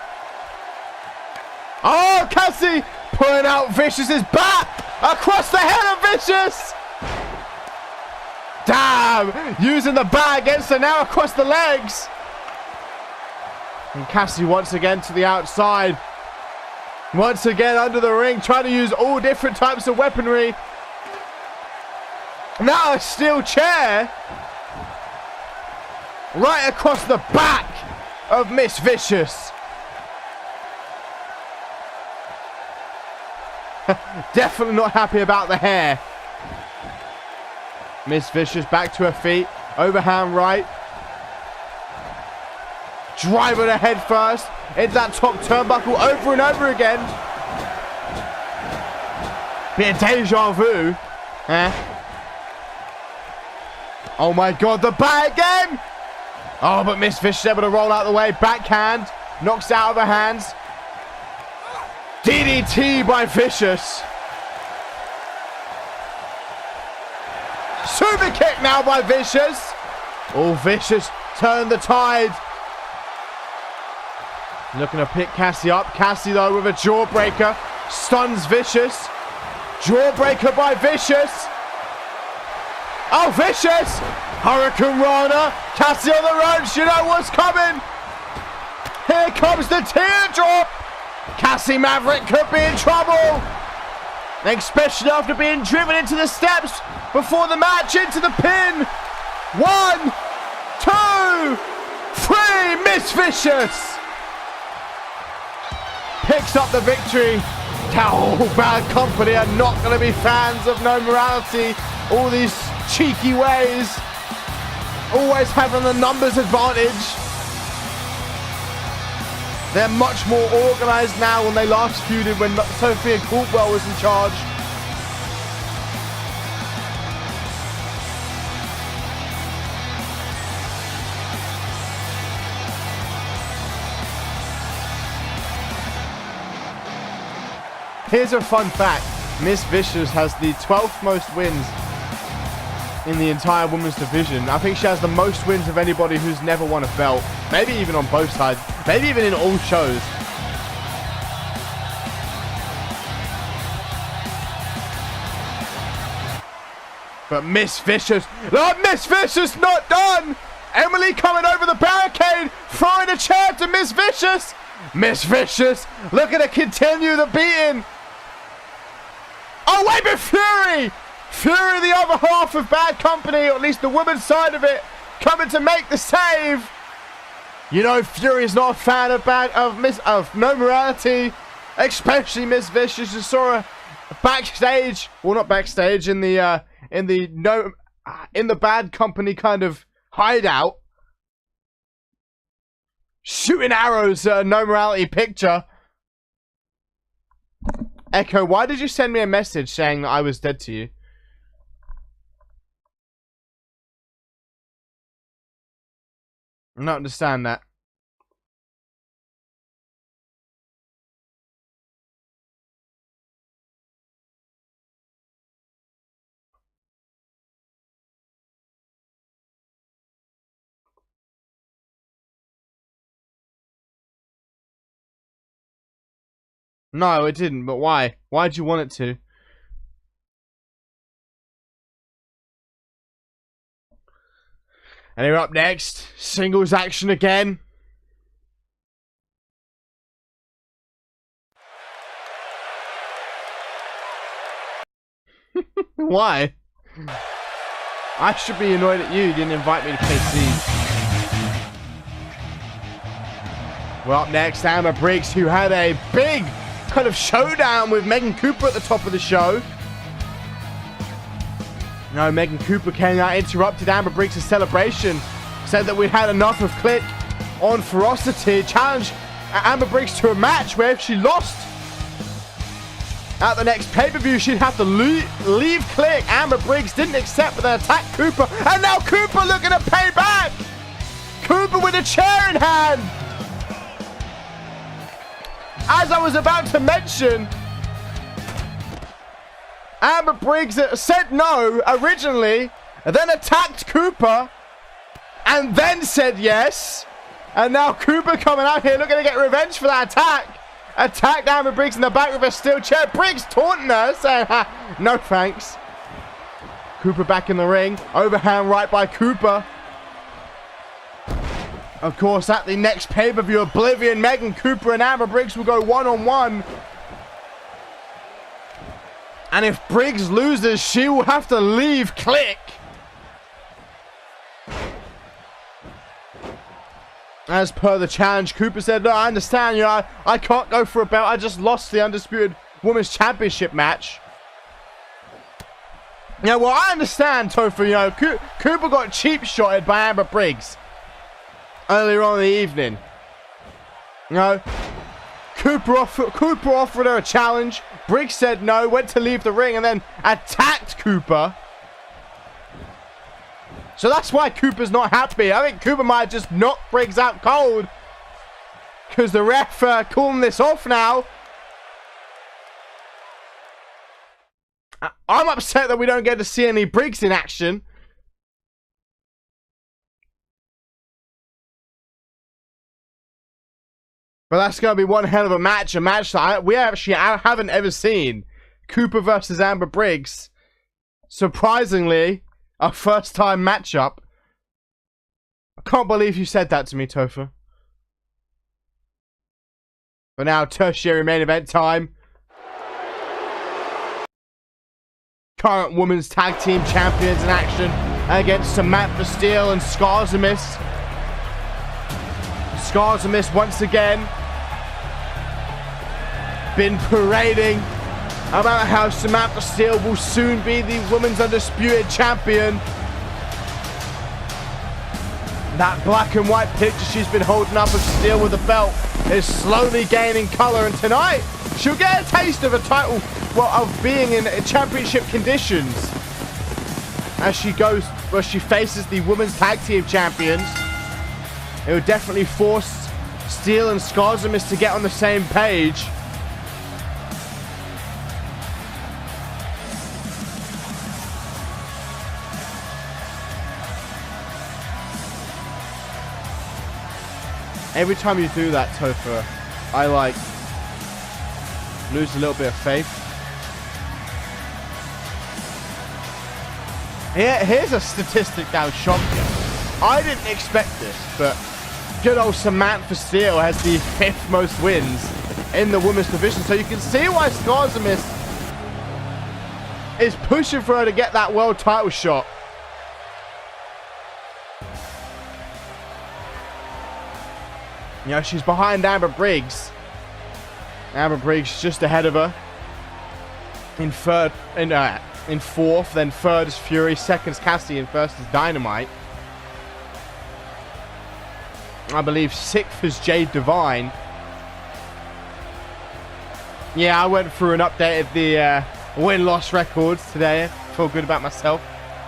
Oh, Cassie pulling out Vicious's bat across the head of Vicious. Damn, using the bat against her now across the legs. And Cassie once again to the outside. Once again under the ring, trying to use all different types of weaponry. Now a steel chair right across the back of Miss Vicious. Definitely not happy about the hair. Miss Vicious back to her feet. Overhand right. Driving her head first into that top turnbuckle over and over again. Bit of deja vu. Oh my god, the bat again! Oh, but Miss Vicious able to roll out the way. Backhand. Knocks out of her hands. DDT by Vicious. Super kick now by Vicious. Oh, Vicious turned the tide. Looking to pick Cassie up. Cassie, though, with a jawbreaker. Stuns Vicious. Jawbreaker by Vicious. Oh, Vicious! Hurricane Rana. Cassie on the ropes. You know what's coming. Here comes the teardrop. Cassie Maverick could be in trouble. Especially after being driven into the steps before the match, into the pin. 1, 2, 3. Miss Vicious picks up the victory. Oh, Bad Company are not going to be fans of No Morality. All these cheeky ways. Always having the numbers advantage. They're much more organised now than they last feuded when Sophia Courtwell was in charge. Here's a fun fact. Miss Vicious has the 12th most wins in the entire women's division. I think she has the most wins of anybody who's never won a belt. Maybe even on both sides. Maybe even in all shows. But Miss Vicious, oh, Miss Vicious not done. Emily coming over the barricade, throwing a chair to Miss Vicious. Miss Vicious looking to continue the beating. Oh, wait, but Fury! Fury, the other half of Bad Company, or at least the women's side of it, coming to make the save. You know, Fury's not a fan of No Morality, especially Miss Vicious. You saw her backstage, well, not backstage, in the Bad Company kind of hideout, shooting arrows at a No Morality picture. Echo, why did you send me a message saying that I was dead to you? I don't understand that. No, it didn't, but why? Why'd you want it to? And here up next, singles action again. Why? I should be annoyed at you didn't invite me to play Siege. Well, up next, Amber Briggs, who had a big kind of showdown with Megan Cooper at the top of the show. No, Megan Cooper came out, interrupted Amber Briggs' celebration, said that we had enough of Click on Ferocity, challenged Amber Briggs to a match where if she lost at the next pay-per-view, she'd have to leave Click. Amber Briggs didn't accept, but then attacked Cooper, and now Cooper looking to pay back! Cooper with a chair in hand! As I was about to mention, Amber Briggs said no originally, then attacked Cooper, and then said yes. And now Cooper coming out here looking to get revenge for that attack. Attacked Amber Briggs in the back with a steel chair. Briggs taunting her, saying, no thanks. Cooper back in the ring. Overhand right by Cooper. Of course, at the next pay-per-view, Oblivion, Megan Cooper and Amber Briggs will go one-on-one. And if Briggs loses, she will have to leave Click. As per the challenge, Cooper said, no, I understand, you know, I can't go for a belt. I just lost the Undisputed Women's Championship match. Yeah, well, I understand, Topher, you know, Cooper got cheap-shotted by Amber Briggs earlier on in the evening. You know, Cooper offered her a challenge. Briggs said no, went to leave the ring, and then attacked Cooper. So that's why Cooper's not happy. I think Cooper might have just knocked Briggs out cold, because the ref calling this off now. I'm upset that we don't get to see any Briggs in action. But that's going to be one hell of a match that we actually haven't ever seen. Cooper versus Amber Briggs. Surprisingly, a first-time matchup. I can't believe you said that to me, Topher. But now, tertiary main event time. Current Women's Tag Team Champions in action against Samantha Steel and Skarzamis. Skarzamis once again been parading about how Samantha Steel will soon be the Women's Undisputed Champion. That black and white picture she's been holding up of Steel with the belt is slowly gaining color, and tonight she'll get a taste of a title, well, of being in championship conditions as she faces the Women's Tag Team Champions. It would definitely force Steel and Skarzamis to get on the same page. Every time you do that, Topher, I lose a little bit of faith. Here's a statistic that'll shock you. I didn't expect this, but good old Samantha Steel has the 5th most wins in the women's division. So you can see why Skarzamis is pushing for her to get that world title shot. You know, she's behind Amber Briggs. Amber Briggs just ahead of her. In 4th, then 3rd is Fury, 2nd is Cassidy, and 1st is Dynamite. I believe 6th is Jade Divine. Yeah, I went through and updated the win-loss records today. I feel good about myself.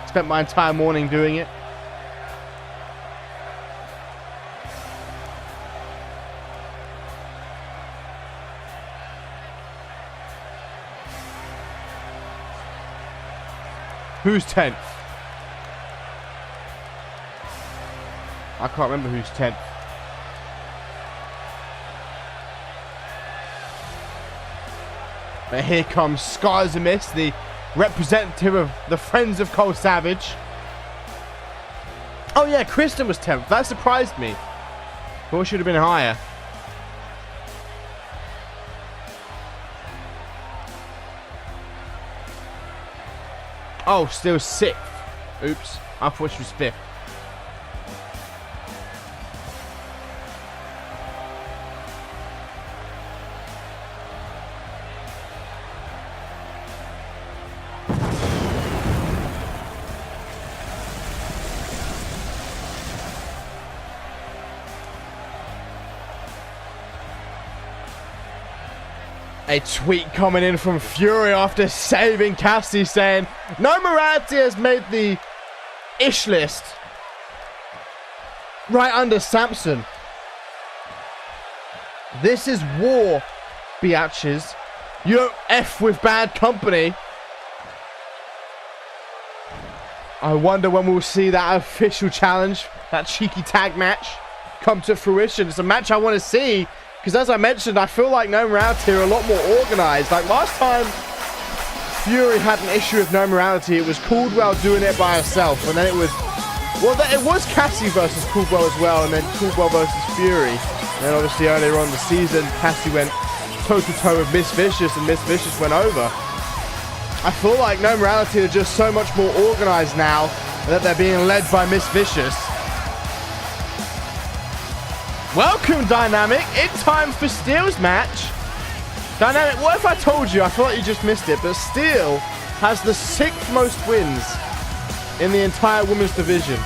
Spent my entire morning doing it. Who's 10th? I can't remember who's 10th. But here comes Skarzamis, the representative of the Friends of Cole Savage. Oh yeah, Kristen was 10th. That surprised me. Thought should have been higher. Oh, still 6th. Oops. I thought she was 5th. A tweet coming in from Fury after saving Cassie saying, no morality has made the ish list. Right under Samson. This is war, biatches. You don't F with bad company. I wonder when we'll see that official challenge, that cheeky tag match, come to fruition. It's a match I want to see. Because as I mentioned, I feel like No Morality are a lot more organized. Like last time Fury had an issue with No Morality, it was Caldwell doing it by herself. And then it was, well, it was Cassie versus Caldwell as well. And then Caldwell versus Fury. And then obviously earlier on in the season, Cassie went toe-to-toe with Miss Vicious and Miss Vicious went over. I feel like No Morality are just so much more organized now that they're being led by Miss Vicious. Welcome, Dynamic. It's time for Steel's match. Dynamic, what if I told you? I feel like you just missed it, but Steel has the 6th most wins in the entire women's division.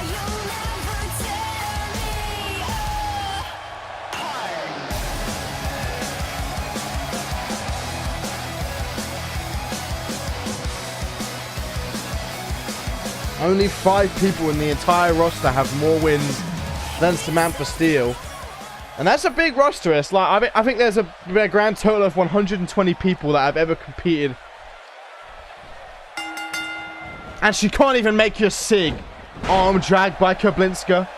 Only 5 people in the entire roster have more wins than Samantha Steel. And that's a big roster. It's like I think there's a grand total of 120 people that have ever competed. And she can't even make your sig. Arm dragged by Kablinska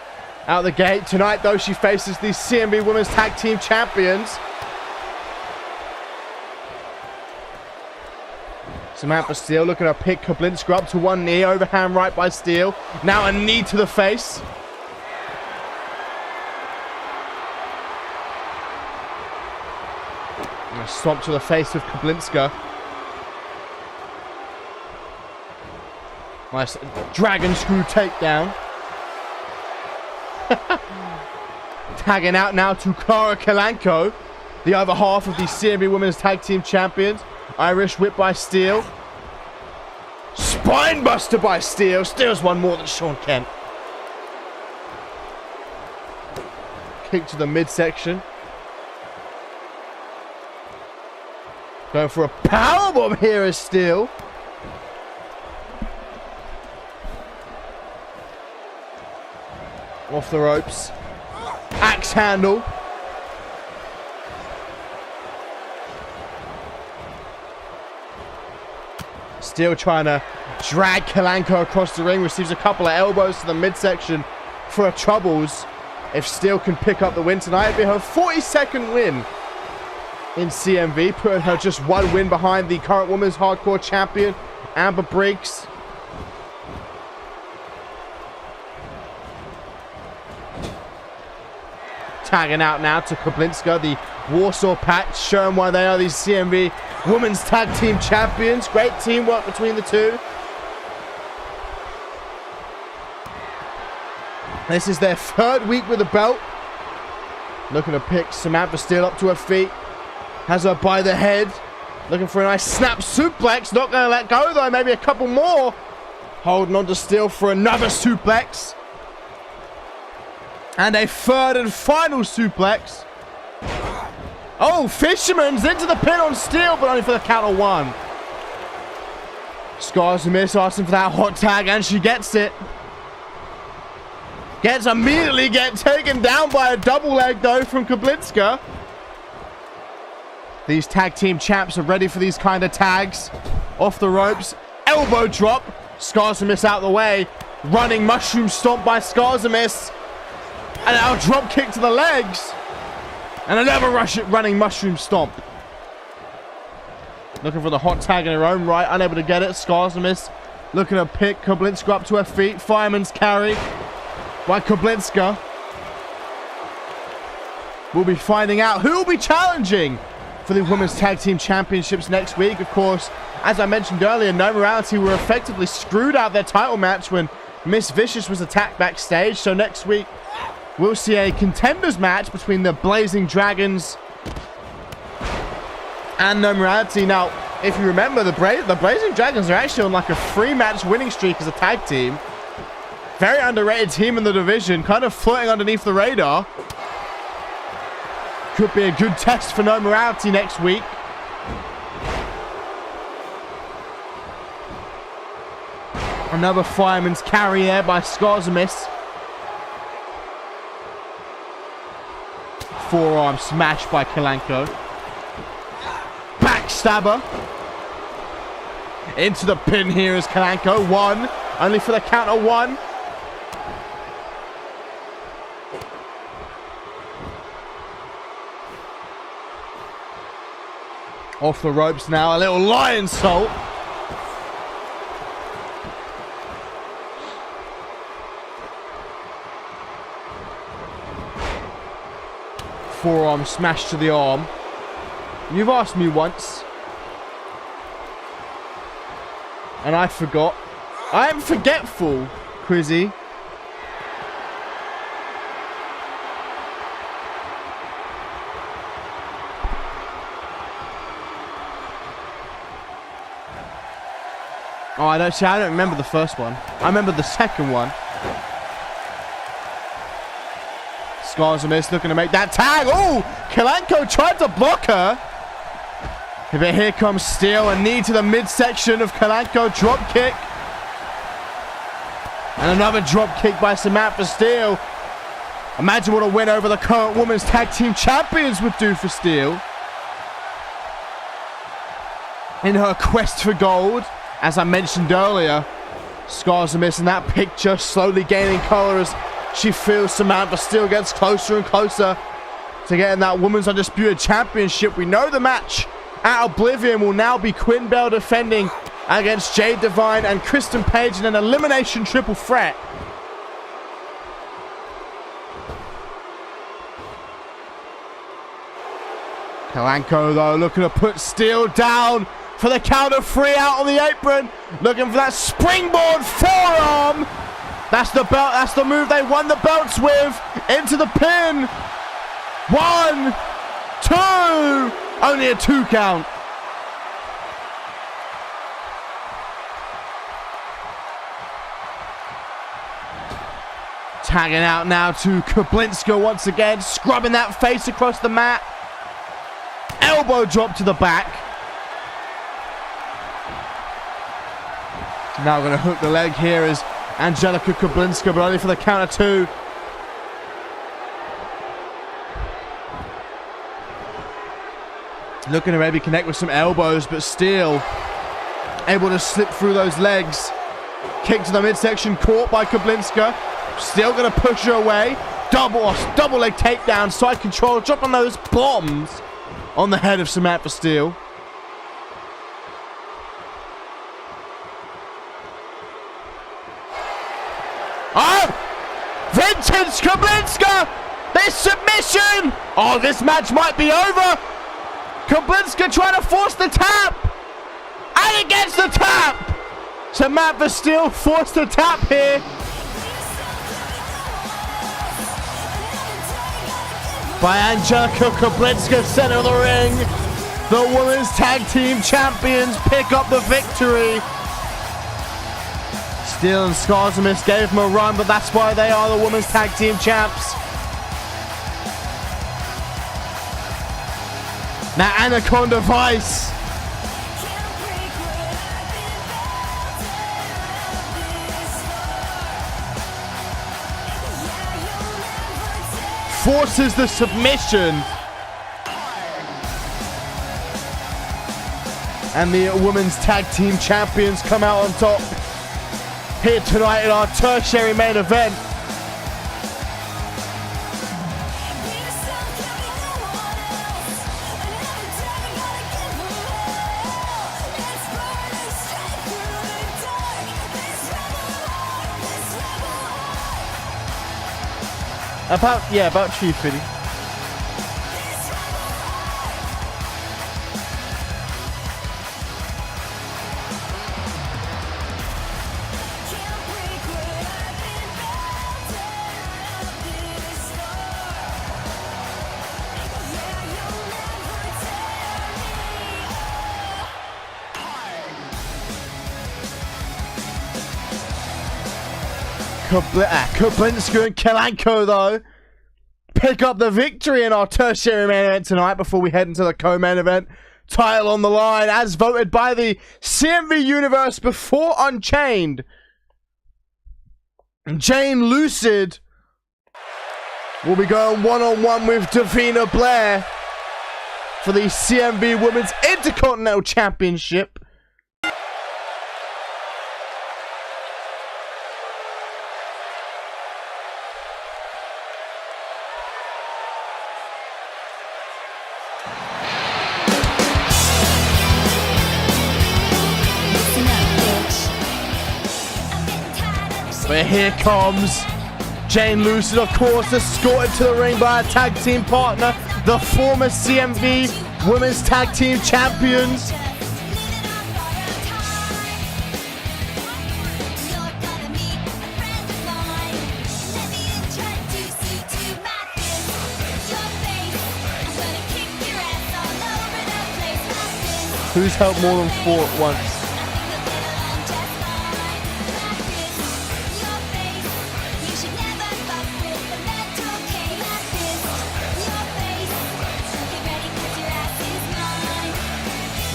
out the gate. Tonight, though, she faces the CMB Women's Tag Team Champions. Samantha Steel looking to pick Kablinska up to one knee. Overhand right by Steel. Now a knee to the face. A stomp to the face of Kablinska. Nice dragon screw takedown. Tagging out now to Clara Kalanko, the other half of the CMB Women's Tag Team Champions. Irish whip by Steel. Spinebuster by Steel. Steel's one more than Sean Kent. Kick to the midsection. Going for a powerbomb here is Steel. Off the ropes. Axe handle. Steel trying to drag Kalanko across the ring. Receives a couple of elbows to the midsection for her troubles. If Steel can pick up the win tonight, it'll be her 42nd win in CMV, putting her just one win behind the current Women's Hardcore Champion, Amber Briggs. Tagging out now to Kablinska, the Warsaw Pact, showing why they are these CMV Women's Tag Team Champions. Great teamwork between the two. This is their 3rd week with the belt. Looking to pick Samantha Steel up to her feet. Has her by the head. Looking for a nice snap suplex. Not going to let go though. Maybe a couple more. Holding on to Steel for another suplex. And a 3rd and final suplex. Oh, Fisherman's into the pin on Steel, but only for the count of 1. Skarzamis asking for that hot tag, and she gets it. Immediately get taken down by a double leg though from Kablinska. These tag team champs are ready for these kind of tags. Off the ropes. Elbow drop. Skarzamis out the way. Running mushroom stomp by Skarzamis. And now a drop kick to the legs. And another running mushroom stomp. Looking for the hot tag in her own right. Unable to get it. Skarsmiss looking to pick Koblinska up to her feet. Fireman's carry by Koblinska. We'll be finding out who will be challenging for the Women's Tag Team Championships next week. Of course, as I mentioned earlier, No Morality were effectively screwed out their title match when Miss Vicious was attacked backstage. So next week, we'll see a contenders match between the Blazing Dragons and No Morality. Now, if you remember, the Blazing Dragons are actually on like a 3-match winning streak as a tag team. Very underrated team in the division, kind of floating underneath the radar. Could be a good test for No Morality next week. Another fireman's carry there by Skarsmiss. Forearm smash by Kalanko. Backstabber. Into the pin here is Kalanko. 1. Only for the count of 1. Off the ropes now. A little lion salt. Forearm smash to the arm. You've asked me once, and I forgot. I am forgetful, Quizzy. Oh, I don't remember the first one. I remember the second one. Skarsmiss looking to make that tag. Oh, Kalanko tried to block her. But here comes Steel. A knee to the midsection of Kalanko. Drop kick. And another drop kick by Samantha Steel. Imagine what a win over the current Women's Tag Team Champions would do for Steel. In her quest for gold, as I mentioned earlier, Skarsmiss in that picture slowly gaining color as she feels Samantha Steel gets closer and closer to getting that Women's Undisputed Championship. We know the match at Oblivion will now be Quinn Bell defending against Jade Divine and Kristen Page in an elimination triple threat. Kalanko, though, looking to put Steel down for the count of 3 out on the apron. Looking for that springboard forearm. That's the belt. That's the move they won the belts with. Into the pin. 1, 2. Only a 2 count. Tagging out now to Koblinska once again. Scrubbing that face across the mat. Elbow drop to the back. Now going to hook the leg here is Angelica Koblinska, but only for the count of 2. Looking to maybe connect with some elbows, but Steel able to slip through those legs. Kick to the midsection, caught by Koblinska. Still going to push her away. Double leg takedown, side control, dropping those bombs on the head of Samantha Steel. Oh! Vintage Koblinska! This submission! Oh, this match might be over! Koblinska trying to force the tap! And against the tap! Samantha Steel forced the tap here. By Angelica Koblinska, center of the ring. The Women's Tag Team Champions pick up the victory. Steel and Skarsmiss gave them a run, but that's why they are the Women's Tag Team Champs. Now Anaconda Vice. Forces the submission. And the Women's Tag Team Champions come out on top here tonight in our tertiary main event. About 250. Kublinska and Kalanko, though, pick up the victory in our tertiary main event tonight before we head into the co-main event. Title on the line, as voted by the CMV Universe before Unchained. Jane Lucid will be going one-on-one with Davina Blair for the CMV Women's Intercontinental Championship. But here comes Jane Lucid, of course, escorted to the ring by a tag team partner, the former CMV Women's Tag Team Champions. Who's helped more than 4 at once?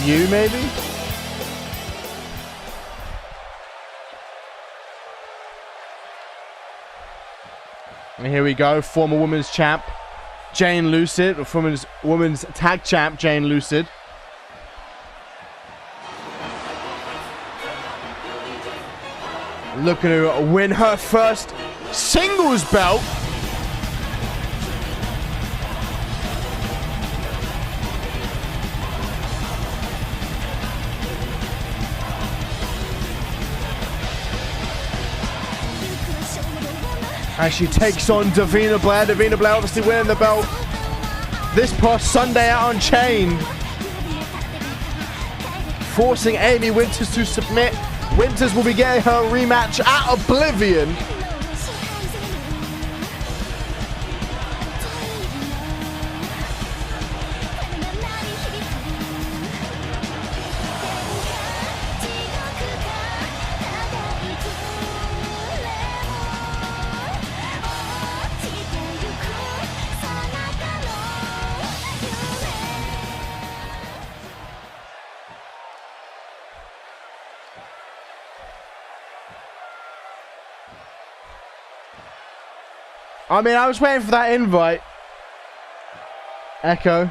You, maybe? And here we go, former women's champ, Jane Lucid, or women's tag champ, Jane Lucid. Looking to win her first singles belt. As she takes on Davina Blair. Davina Blair obviously winning the belt this past Sunday at Unchained. Forcing Amy Winters to submit. Winters will be getting her rematch at Oblivion. I mean, I was waiting for that invite. Echo.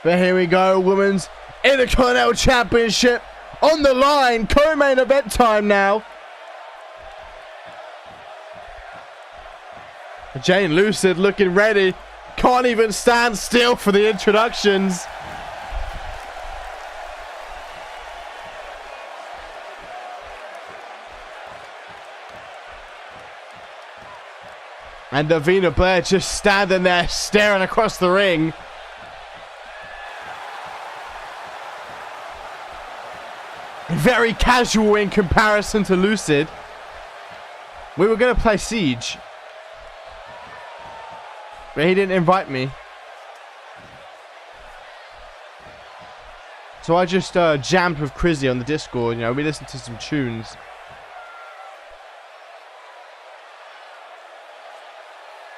But here we go. Women's Intercontinental Championship on the line. Co-main event time now. Jane Lucid looking ready. Can't even stand still for the introductions. And Davina Blair just standing there staring across the ring. Very casual in comparison to Lucid. We were going to play Siege, but he didn't invite me. So I just jammed with Crizzy on the Discord. You know, we listened to some tunes.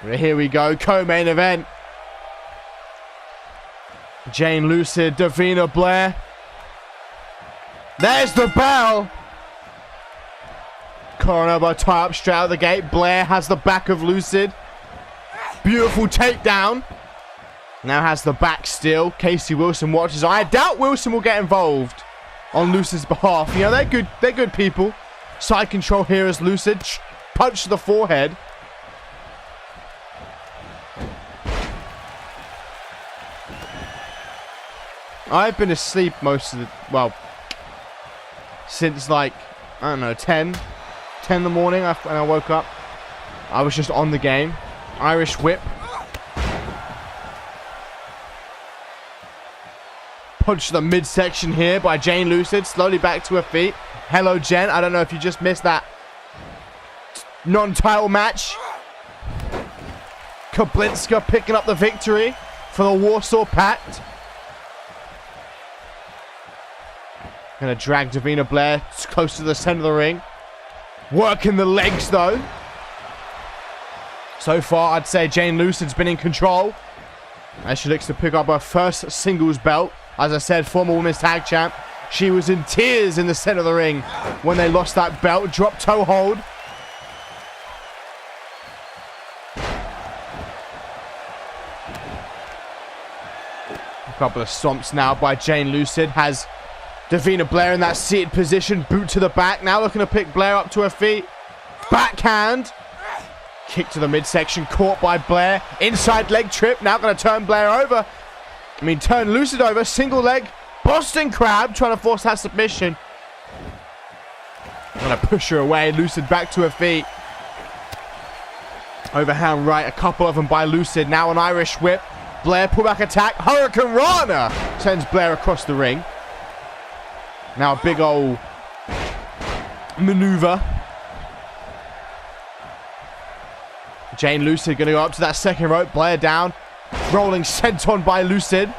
Here we go, co-main event. Jane Lucid, Davina Blair. There's the bell. Coronado tie up straight out of the gate. Blair has the back of Lucid. Beautiful takedown. Now has the back still. Casey Wilson watches. I doubt Wilson will get involved on Lucid's behalf. You know, they're good people. Side control here is Lucid. Punch to the forehead. I've been asleep most of the, well, since like, I don't know, 10 in the morning when I woke up. I was just on the game. Irish whip. Punch to the midsection here by Jane Lucid. Slowly back to her feet. Hello, Jen. I don't know if you just missed that non-title match. Kablinska picking up the victory for the Warsaw Pact. Gonna drag Davina Blair close to the center of the ring. Working the legs, though. So far, I'd say Jane Lucid's been in control as she looks to pick up her first singles belt. As I said, former women's tag champ. She was in tears in the center of the ring when they lost that belt. Drop toe hold. A couple of stomps now by Jane Lucid. Has Davina Blair in that seated position. Boot to the back. Now looking to pick Blair up to her feet. Backhand. Kick to the midsection. Caught by Blair. Inside leg trip. Now going to turn Blair over. Turn Lucid over. Single leg. Boston Crab. Trying to force that submission. Going to push her away. Lucid back to her feet. Overhand right. A couple of them by Lucid. Now an Irish whip. Blair pullback attack. Hurricane Rana. Sends Blair across the ring. Now a big old maneuver. Jane Lucid going to go up to that second rope. Blair down. Rolling senton by Lucid.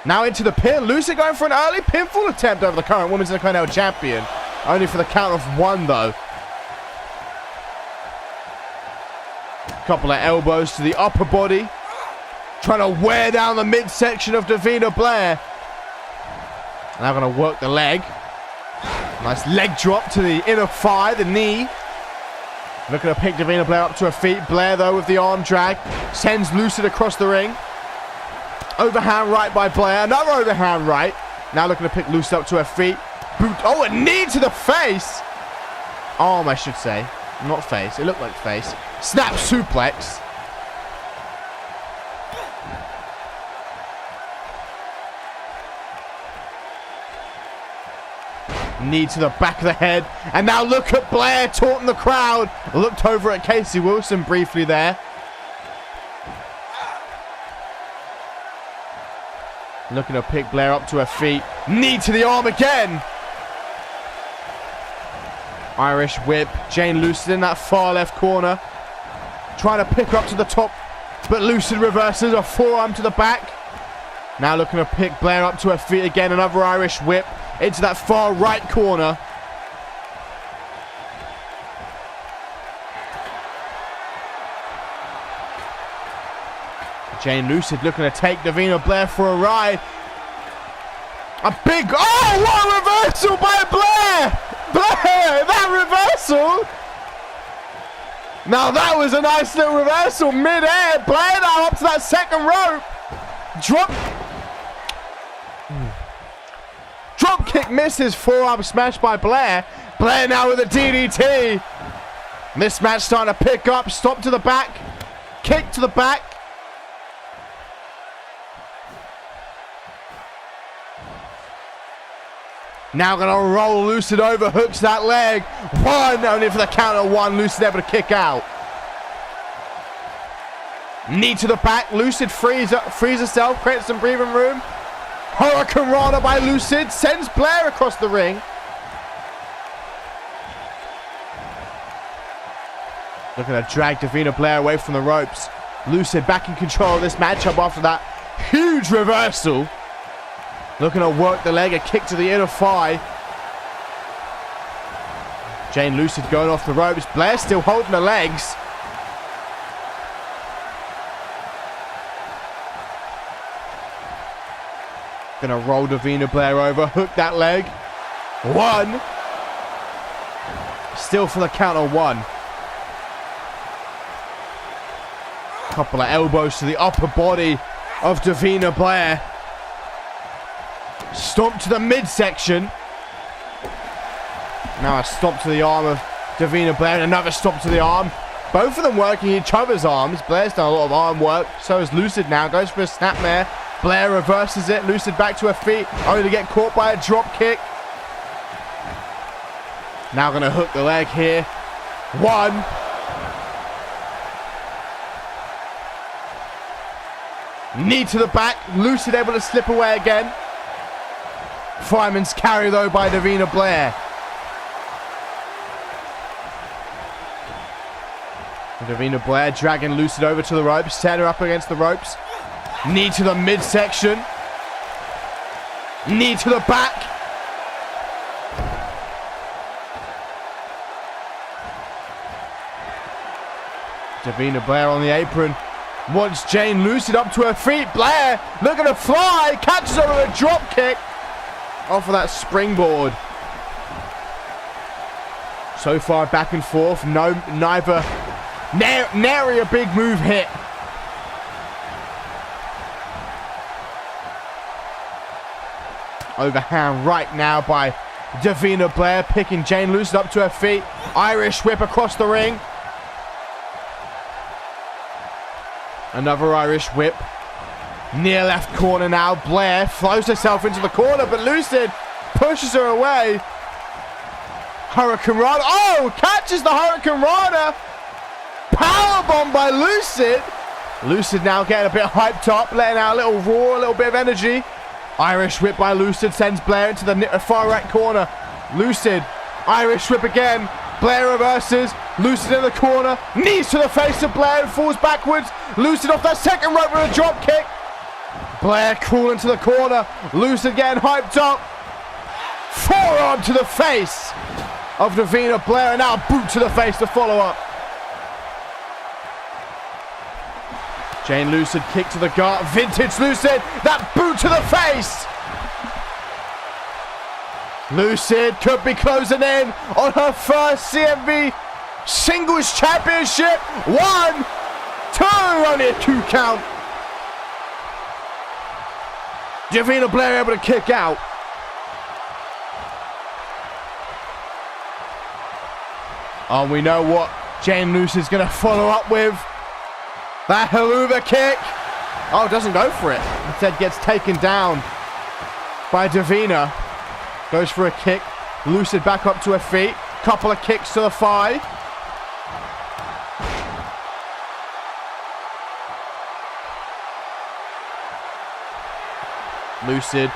Now into the pin. Lucid going for an early pinfall attempt over the current Women's Intercontinental Champion. Only for the count of one, though. Couple of elbows to the upper body. Trying to wear down the midsection of Davina Blair. Now going to work the leg. Nice leg drop to the inner thigh, the knee. Looking to pick Davina Blair up to her feet. Blair, though, with the arm drag. Sends Lucid across the ring. Overhand right by Blair. Another overhand right. Now looking to pick Lucid up to her feet. Boot. Oh, a knee to the face. Arm, I should say. Not face. It looked like face. Snap suplex. Knee to the back of the head. And now look at Blair taunting the crowd. Looked over at Casey Wilson briefly there. Looking to pick Blair up to her feet. Knee to the arm again. Irish whip. Jane Lucid in that far left corner. Trying to pick her up to the top. But Lucid reverses a forearm to the back. Now looking to pick Blair up to her feet again. Another Irish whip. Into that far right corner. Jane Lucid looking to take Davina Blair for a ride. A big... Oh, what a reversal by Blair! Blair, that reversal! Now that was a nice little reversal mid-air. Blair now up to that second rope. Drop kick misses. Forearm smash by Blair. Blair now with a DDT. This match starting to pick up. Stop to the back. Kick to the back. Now going to roll Lucid over. Hooks that leg. One. Only for the count of one. Lucid able to kick out. Knee to the back. Lucid frees herself. Creates some breathing room. Hurricane Rana by Lucid. Sends Blair across the ring. Looking to drag Davina Blair away from the ropes. Lucid back in control of this matchup after that huge reversal. Looking to work the leg. A kick to the inner thigh. Jane Lucid going off the ropes. Blair still holding the legs. Gonna roll Davina Blair over. Hook that leg. One. Still for the count of one. Couple of elbows to the upper body of Davina Blair. Stomp to the midsection. Now a stomp to the arm of Davina Blair. And another stomp to the arm. Both of them working each other's arms. Blair's done a lot of arm work. So is Lucid now. Goes for a snapmare. Blair reverses it. Lucid back to her feet. Only to get caught by a drop kick. Now going to hook the leg here. One. Knee to the back. Lucid able to slip away again. Fireman's carry though by Davina Blair. Davina Blair dragging Lucid over to the ropes. Set her up against the ropes. Knee to the midsection. Knee to the back. Davina Blair on the apron. Wants Jane Lucid up to her feet. Blair looking to fly. Catches her with a drop kick. Off of that springboard. So far back and forth. Neither. Nary a big move hit. Overhand right now by Davina Blair. Picking Jane Lucid up to her feet. Irish whip across the ring. Another Irish whip. Near left corner now. Blair throws herself into the corner, but Lucid pushes her away. Hurricane Rana. Oh, catches the Hurricane Rana. Powerbomb by Lucid. Lucid now getting a bit hyped up, letting out a little roar, a little bit of energy. Irish whip by Lucid sends Blair into the far right corner. Lucid, Irish whip again. Blair reverses. Lucid in the corner. Knees to the face of Blair and falls backwards. Lucid off that second rope with a drop kick. Blair crawling to the corner. Lucid getting hyped up. Forearm to the face of Davina Blair, and now boot to the face to follow up. Jane Lucid kick to the gut. Vintage Lucid. That boot to the face. Lucid could be closing in on her first CMV Singles Championship. 1, 2, only a 2 count. Davina Blair able to kick out. And we know what Jane Lucid's going to follow up with. That Helluva kick. Oh, doesn't go for it. Instead gets taken down by Davina. Goes for a kick. Lucid back up to her feet. Couple of kicks to the thigh. Lucid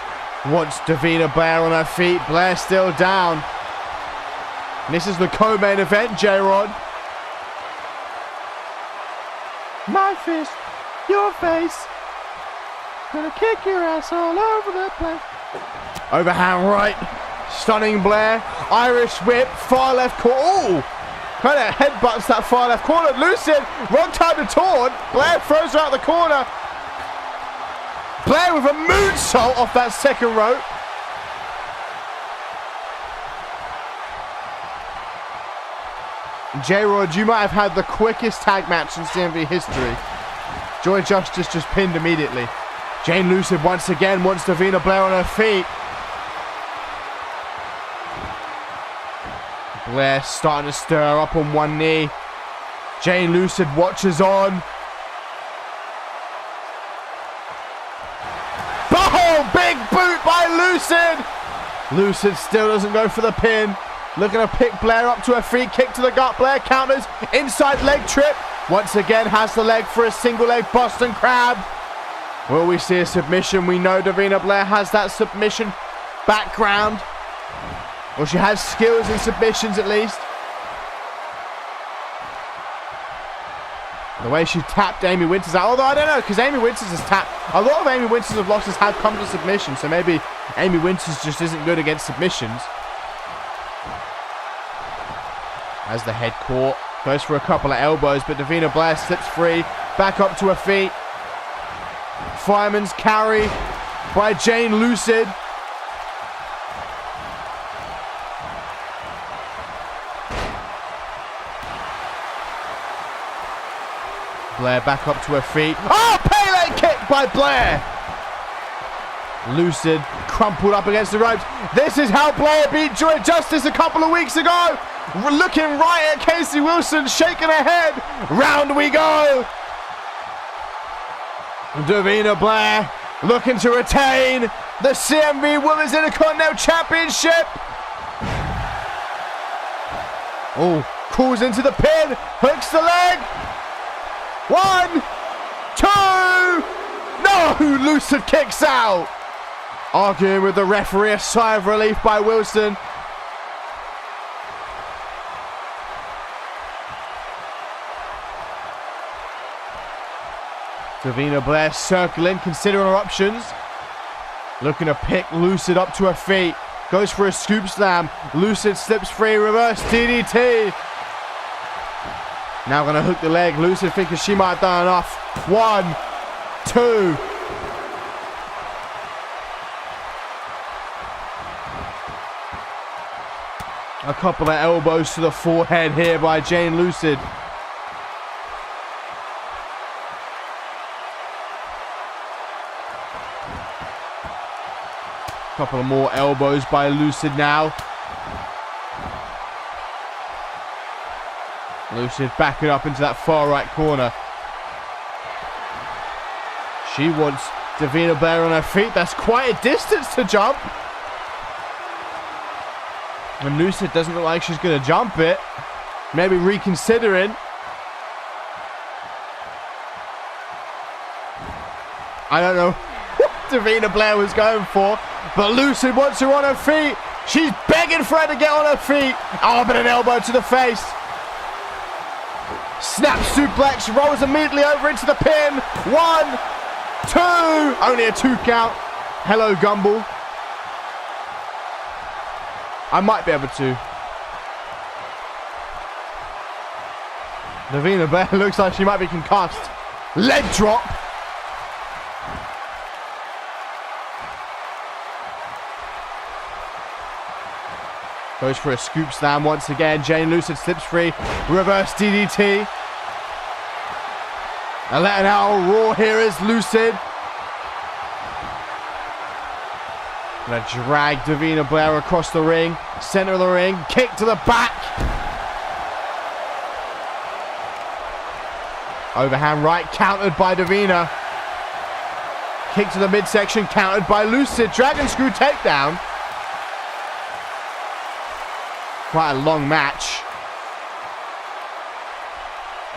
wants Davina Blair on her feet. Blair still down. And this is the co-main event, J-Rod. My fist, your face. Gonna kick your ass all over the place. Overhand right. Stunning Blair. Irish whip. Far left corner. Oh! Kind of headbutts that far left corner. Lucid. Wrong time to taunt. Blair throws her out the corner. Blair with a moonsault off that second rope. J-Rod, you might have had the quickest tag match in CMV history. Joy Justice just pinned immediately. Jane Lucid once again wants Davina Blair on her feet. Blair starting to stir up on one knee. Jane Lucid watches on. Oh, big boot by Lucid. Lucid still doesn't go for the pin. Looking to pick Blair up to her feet. Kick to the gut. Blair counters. Inside leg trip. Once again has the leg for a single leg Boston Crab. Will we see a submission? We know Davina Blair has that submission background. Or she has skills in submissions at least. The way she tapped Amy Winters out. Although I don't know, because Amy Winters has tapped. A lot of Amy Winters' losses have come to submission. So maybe Amy Winters just isn't good against submissions. As the head caught. Goes for a couple of elbows, but Davina Blair slips free. Back up to her feet. Fireman's carry by Jane Lucid. Blair back up to her feet. Oh, Pele kick by Blair. Lucid crumpled up against the ropes. This is how Blair beat Joy Justice a couple of weeks ago. Looking right at Casey Wilson, shaking her head. Round we go. Davina Blair looking to retain the CMV Women's Intercontinental Championship. Oh, calls into the pin, hooks the leg. 1, 2, no! Lucid kicks out. Arguing with the referee, a sigh of relief by Wilson. Davina Blair circling, considering her options. Looking to pick Lucid up to her feet. Goes for a scoop slam. Lucid slips free, reverse DDT. Now gonna hook the leg. Lucid thinking she might have done enough. 1, 2. A couple of elbows to the forehead here by Jane Lucid. Couple of more elbows by Lucid now. Lucid backing up into that far right corner. She wants Davina Blair on her feet. That's quite a distance to jump. And Lucid doesn't look like she's going to jump it. Maybe reconsidering. I don't know what Davina Blair was going for. But Lucid wants her on her feet. She's begging for her to get on her feet. Oh, but an elbow to the face. Snap suplex. Rolls immediately over into the pin. 1, 2. Only a 2 count. Hello, Gumball. I might be able to. Davina Blair looks like she might be concussed. Leg drop. Goes for a scoop slam once again. Jane Lucid slips free. Reverse DDT. And letting out a roar here is Lucid. Gonna drag Davina Blair across the ring. Center of the ring. Kick to the back. Overhand right. Countered by Davina. Kick to the midsection. Countered by Lucid. Dragon screw takedown. Quite a long match.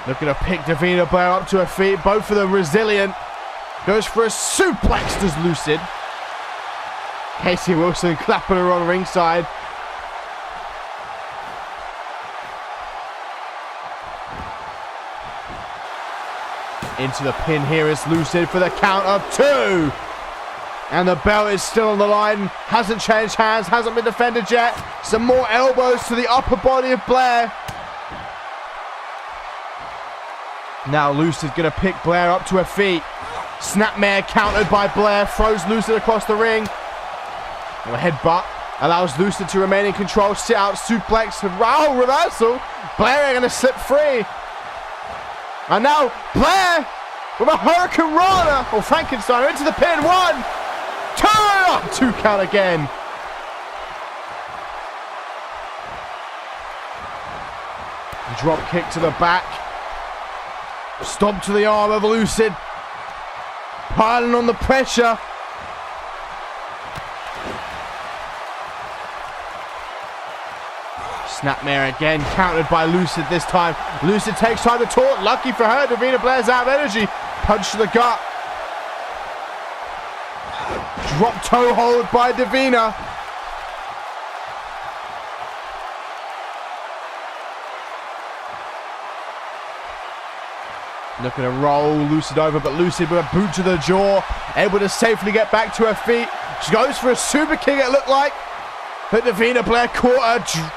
Looking to pick Davina Blair up to her feet. Both of them resilient. Goes for a suplex, does Lucid. Casey Wilson clapping her on ringside. Into the pin here is Lucid for the count of 2. And the belt is still on the line. Hasn't changed hands. Hasn't been defended yet. Some more elbows to the upper body of Blair. Now Lucid going to pick Blair up to her feet. Snapmare countered by Blair. Throws Lucid across the ring. And a headbutt allows Lucid to remain in control. Sit out suplex. Wow, reversal. Blair going to slip free. And now Blair with a Hurricane Rana. Or Frankenstein into the pin. 1, 2 count again. Drop kick to the back. Stomp to the arm of Lucid. Piling on the pressure. Snapmare again, countered by Lucid this time. Lucid takes time to taunt. Lucky for her, Davina Blair's out of energy. Punch to the gut. Drop toe hold by Davina. Looking to roll Lucid over, but Lucid with a boot to the jaw. Able to safely get back to her feet. She goes for a super kick, it looked like. But Davina Blair caught her.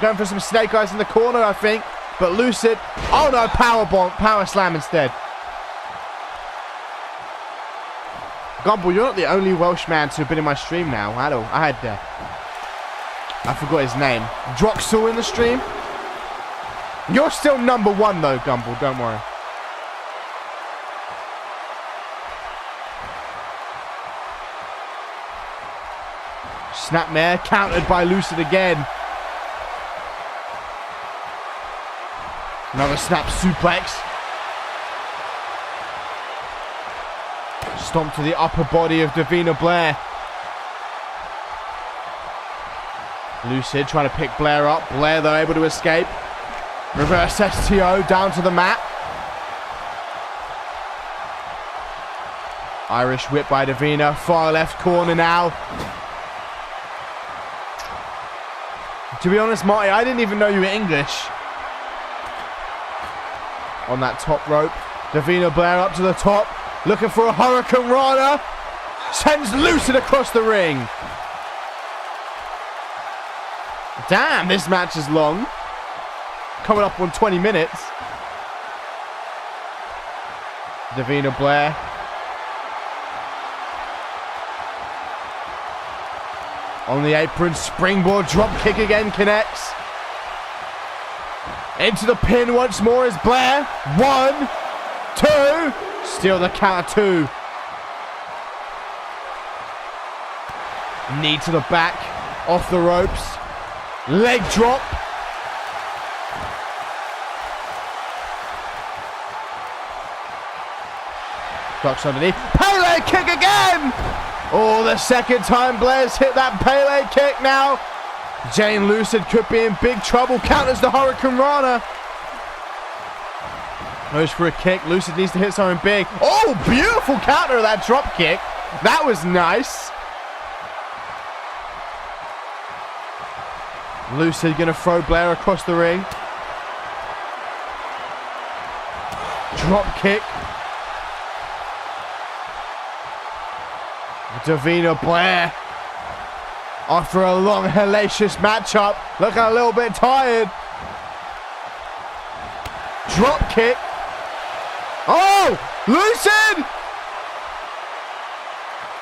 Going for some snake eyes in the corner, I think. But Lucid, oh no, power slam instead. Gumball, you're not the only Welsh man to have been in my stream now. I forgot his name. Droxel in the stream. You're still number 1 though, Gumball, don't worry. Snapmare countered by Lucid again. Another snap suplex. Stomp to the upper body of Davina Blair. Lucid trying to pick Blair up. Blair though able to escape. Reverse STO down to the mat. Irish whip by Davina. Far left corner now. To be honest, Marty, I didn't even know you were English. On that top rope. Davina Blair up to the top. Looking for a Hurricane Rana. Sends Lucid across the ring. Damn, this match is long. Coming up on 20 minutes. Davina Blair. On the apron, springboard drop kick again connects. Into the pin once more is Blair. 1, 2. Steal the counter 2. Knee to the back. Off the ropes. Leg drop. Ducks underneath. Pele kick again! Oh, the second time Blair's hit that Pele kick now. Jane Lucid could be in big trouble. Counters the Hurricane Rana. Goes for a kick. Lucid needs to hit something big. Oh, beautiful counter of that drop kick. That was nice. Lucid going to throw Blair across the ring. Drop kick. Davina Blair, after a long, hellacious matchup, looking a little bit tired. Drop kick. Oh, Lucid!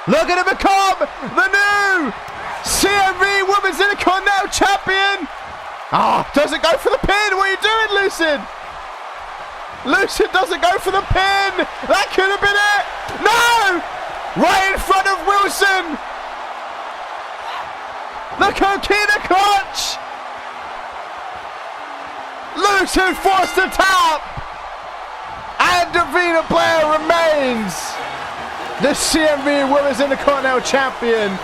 Looking to become the new CMV Women's Intercontinental Champion. Ah, oh, doesn't go for the pin. What are you doing, Lucid? Lucid doesn't go for the pin. That could have been it. No! Right in front of Wilson. The Coquina clutch. Lucid forced to tap. And Davina Blair remains the CMV Women's Intercontinental Champion.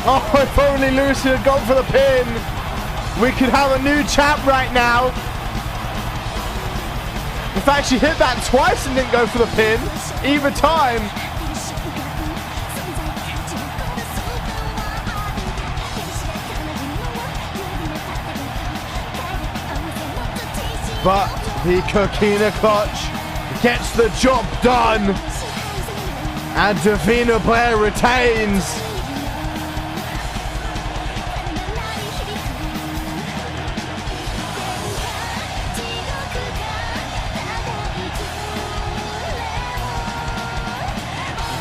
Oh, if only Lucid had gone for the pin. We could have a new champ right now. In fact, she hit that twice and didn't go for the pin. Either time. But the Coquina clutch gets the job done. And Davina Blair retains.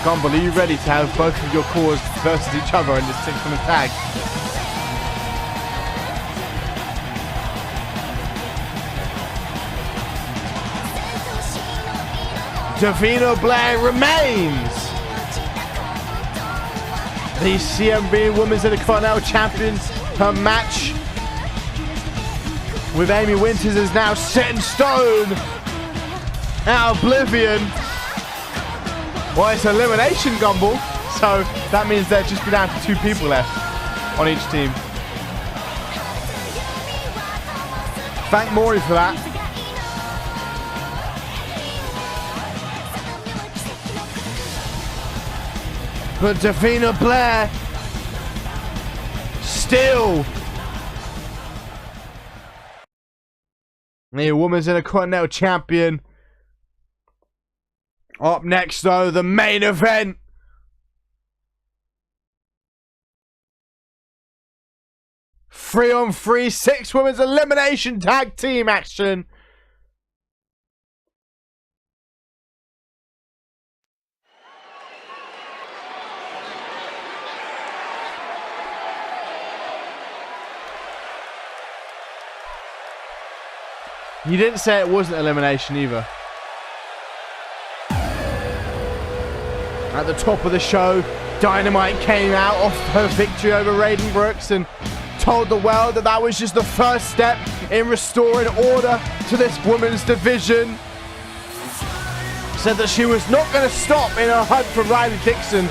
Gumball, are you ready to have both of your cores versus each other in this 6-man tag? Davina Blair remains the CMV Women's Intercontinental Champion. Her match with Amy Winters is now set in stone at Oblivion. Well, it's elimination, Gumball, so that means there'll just be down to 2 people left on each team. Thank Maury for that. But Davina Blair still the Women's Intercontinental Champion. Up next, though, the main event. Three on three, 6 women's elimination tag team action. You didn't say it wasn't elimination either. At the top of the show, Dynamite came out off her victory over Raiden Brooks and told the world that that was just the first step in restoring order to this women's division. Said that she was not going to stop in her hunt for Riley Dixon.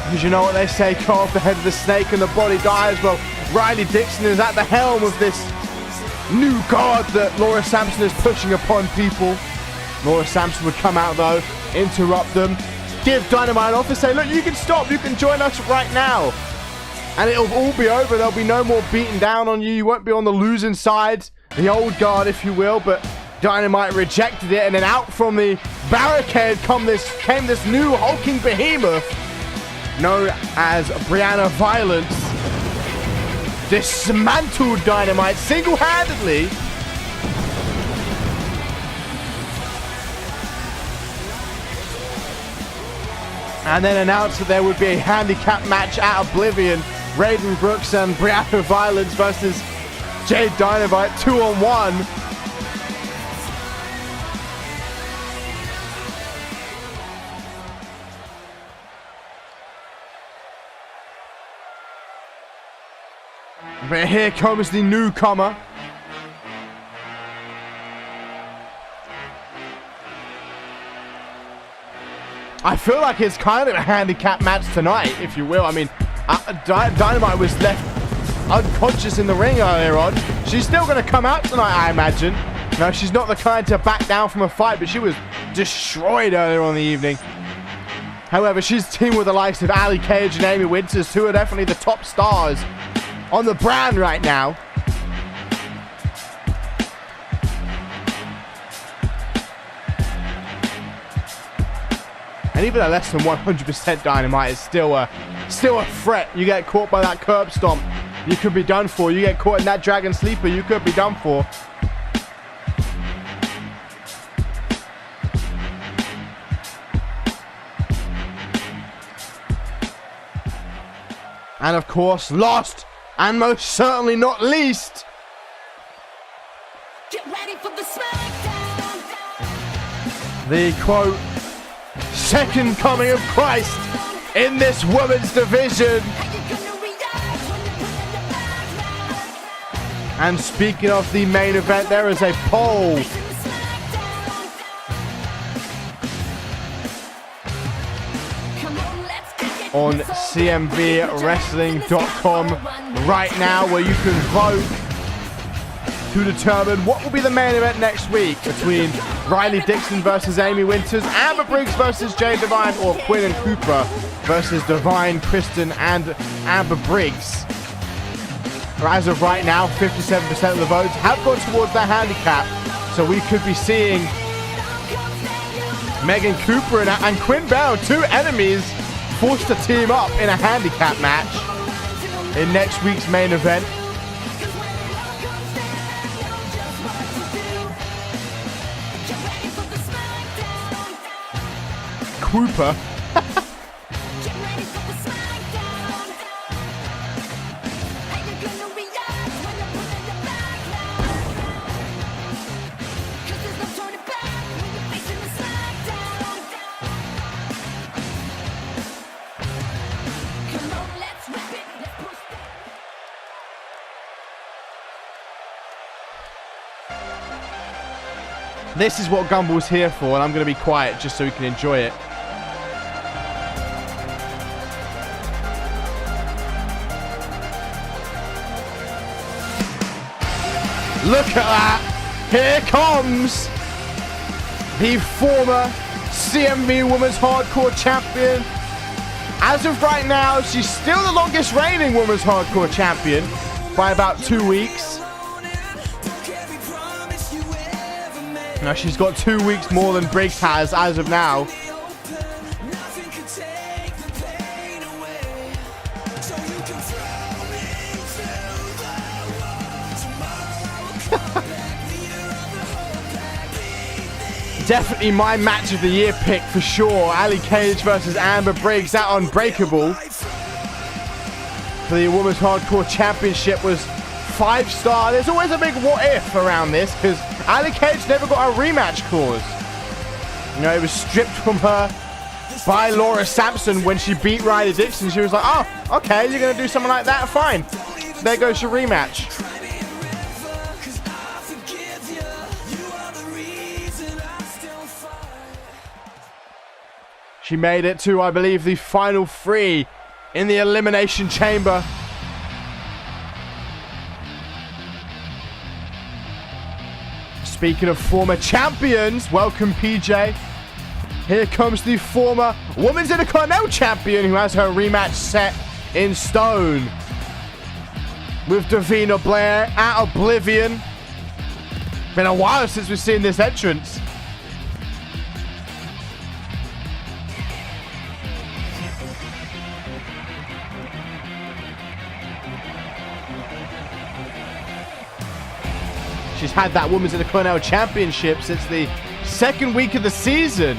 Because you know what they say, cut off the head of the snake and the body dies. Well, Riley Dixon is at the helm of this new guard that Laura Sampson is pushing upon people. Laura Sampson would come out though, interrupt them, give Dynamite an offer, say, look, you can stop, you can join us right now. And it'll all be over. There'll be no more beating down on you. You won't be on the losing side, the old guard, if you will. But Dynamite rejected it, and then out from the barricade came this new hulking behemoth known as Brianna Violence. Dismantled Dynamite single-handedly. And then announced that there would be a handicap match at Oblivion. Raiden Brooks and Brianna Violence versus Jade Dynamite 2-on-1. But here comes the newcomer. I feel like it's kind of a handicap match tonight, if you will. I mean, Dynamite was left unconscious in the ring earlier on. She's still going to come out tonight, I imagine. No, she's not the kind to back down from a fight, but she was destroyed earlier on in the evening. However, she's teamed with the likes of Allie Cage and Amy Winters, who are definitely the top stars on the brand right now. And even a less than 100% Dynamite is still a threat. You get caught by that curb stomp, you could be done for. You get caught in that Dragon Sleeper, you could be done for. And of course, last and most certainly not least, get ready for the SmackDown. The quote, second coming of Christ in this women's division. And speaking of the main event, there is a poll. On CMVWrestling.com right now, where you can vote to determine what will be the main event next week between Riley Dixon versus Amy Winters, Amber Briggs versus Jade Divine, or Quinn and Cooper versus Divine, Kristen, and Amber Briggs. As of right now, 57% of the votes have gone towards the handicap, so we could be seeing Megan Cooper and Quinn Bell, two enemies, forced to team up in a handicap match in next week's main event. Cooper. This is what Gumball's here for, and I'm going to be quiet just so we can enjoy it. Look at that! Here comes the former CMV Women's Hardcore Champion. As of right now, she's still the longest reigning Women's Hardcore Champion by about 2 weeks. Now she's got 2 weeks more than Briggs has as of now. Definitely my match of the year pick for sure. Allie Cage versus Amber Briggs at Unbreakable for the Women's Hardcore Championship was 5-star. There's always a big what if around this because Allie Cage never got a rematch clause. You know, it was stripped from her by Laura Sampson when she beat Riley Dixon. She was like, oh, okay, you're going to do something like that? Fine. There goes your rematch. She made it to, I believe, the final 3 in the Elimination Chamber. Speaking of former champions, welcome PJ. Here comes the former Women's Intercontinental Champion who has her rematch set in stone with Davina Blair at Oblivion. Been a while since we've seen this entrance. She's had that Women's Intercontinental Championship since the second week of the season.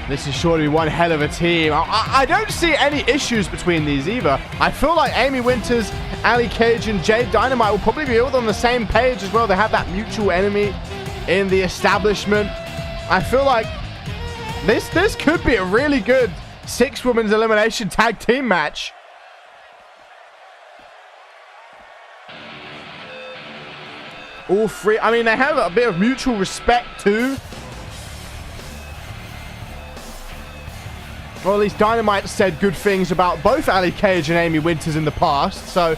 This is sure to be one hell of a team. I don't see any issues between these either. I feel like Amy Winters, Allie Cage, and Jade Dynamite will probably be all on the same page as well. They have that mutual enemy in the establishment. I feel like this could be a really good 6-women's elimination tag team match. All three, I mean, they have a bit of mutual respect too. Or at least Dynamite said good things about both Allie Cage and Amy Winters in the past. So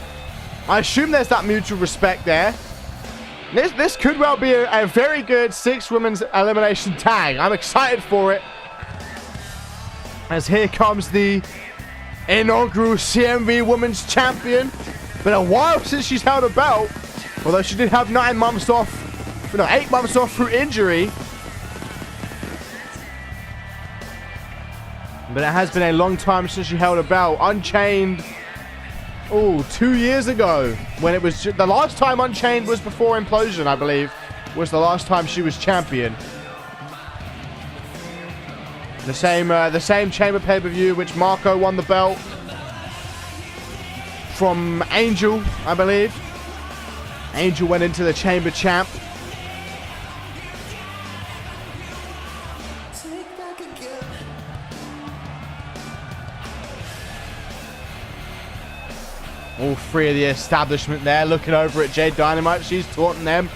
I assume there's that mutual respect there. This could well be a very good 6-women's elimination tag. I'm excited for it. As here comes the inaugural CMV Women's Champion. Been a while since she's held a belt. Although she did have 8 months off through injury. But it has been a long time since she held a belt. Unchained, 2 years ago. When it was the last time Unchained was before Implosion, I believe, was the last time she was champion. The same Chamber pay-per-view which Marco won the belt from Angel, I believe. Angel went into the Chamber champ. All three of the establishment there looking over at Jade Dynamite. She's taunting them.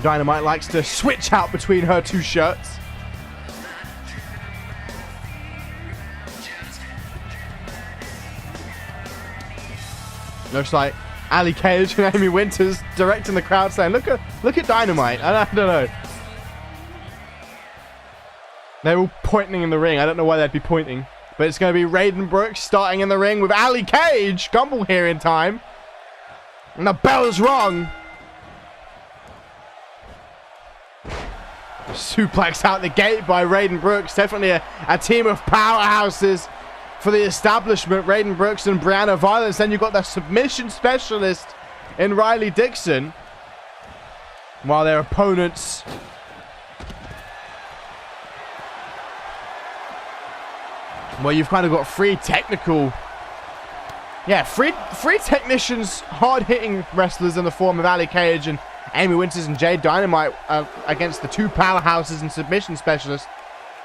Dynamite likes to switch out between her two shirts. Looks like Allie Cage and Amy Winters directing the crowd saying, look at Dynamite. I don't know. They're all pointing in the ring. I don't know why they'd be pointing. But it's going to be Raiden Brooks starting in the ring with Allie Cage. Gumball here in time. And the bell's rung. Suplex out the gate by Raiden Brooks. Definitely a team of powerhouses for the establishment. Raiden Brooks and Brianna Violence. Then you've got the submission specialist in Riley Dixon. While their opponents... Well, you've kind of got three technical... Yeah, three technicians, hard-hitting wrestlers in the form of Allie Cage and Amy Winters and Jade Dynamite against the two powerhouses and submission specialists.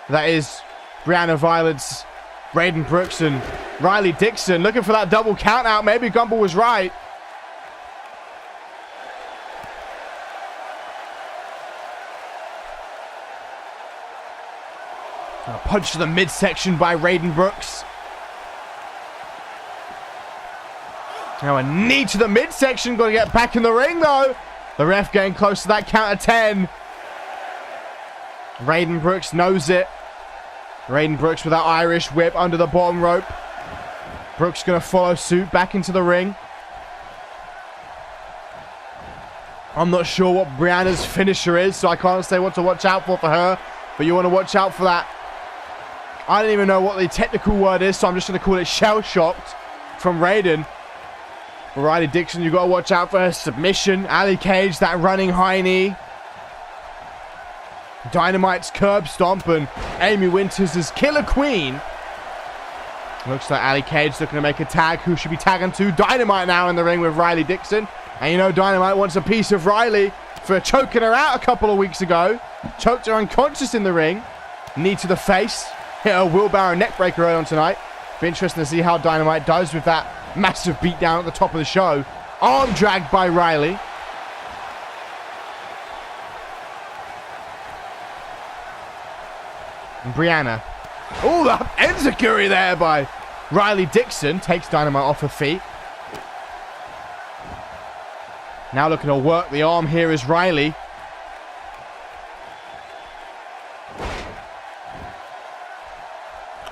That is Brianna Violence, Raiden Brooks, and Riley Dixon. Looking for that double count out. Maybe Gumball was right. A punch to the midsection by Raiden Brooks. Now a knee to the midsection. Got to get back in the ring though. The ref getting close to that count of 10. Raiden Brooks knows it. Raiden Brooks with that Irish whip under the bottom rope. Brooks going to follow suit back into the ring. I'm not sure what Brianna's finisher is, so I can't say what to watch out for her. But you want to watch out for that. I don't even know what the technical word is, so I'm just going to call it shell-shocked from Raiden. For Riley Dixon, you've got to watch out for her submission. Allie Cage, that running high knee. Dynamite's curb stomp, and Amy Winters is Killer Queen. Looks like Allie Cage looking to make a tag. Who should be tagging to? Dynamite now in the ring with Riley Dixon. And you know Dynamite wants a piece of Riley for choking her out a couple of weeks ago. Choked her unconscious in the ring. Knee to the face. Hit a wheelbarrow neckbreaker early on tonight. Be interesting to see how Dynamite does with that massive beatdown at the top of the show. Arm dragged by Riley. And Brianna. Oh, the enziguri there by Riley Dixon. Takes Dynamite off her feet. Now looking to work the arm here is Riley.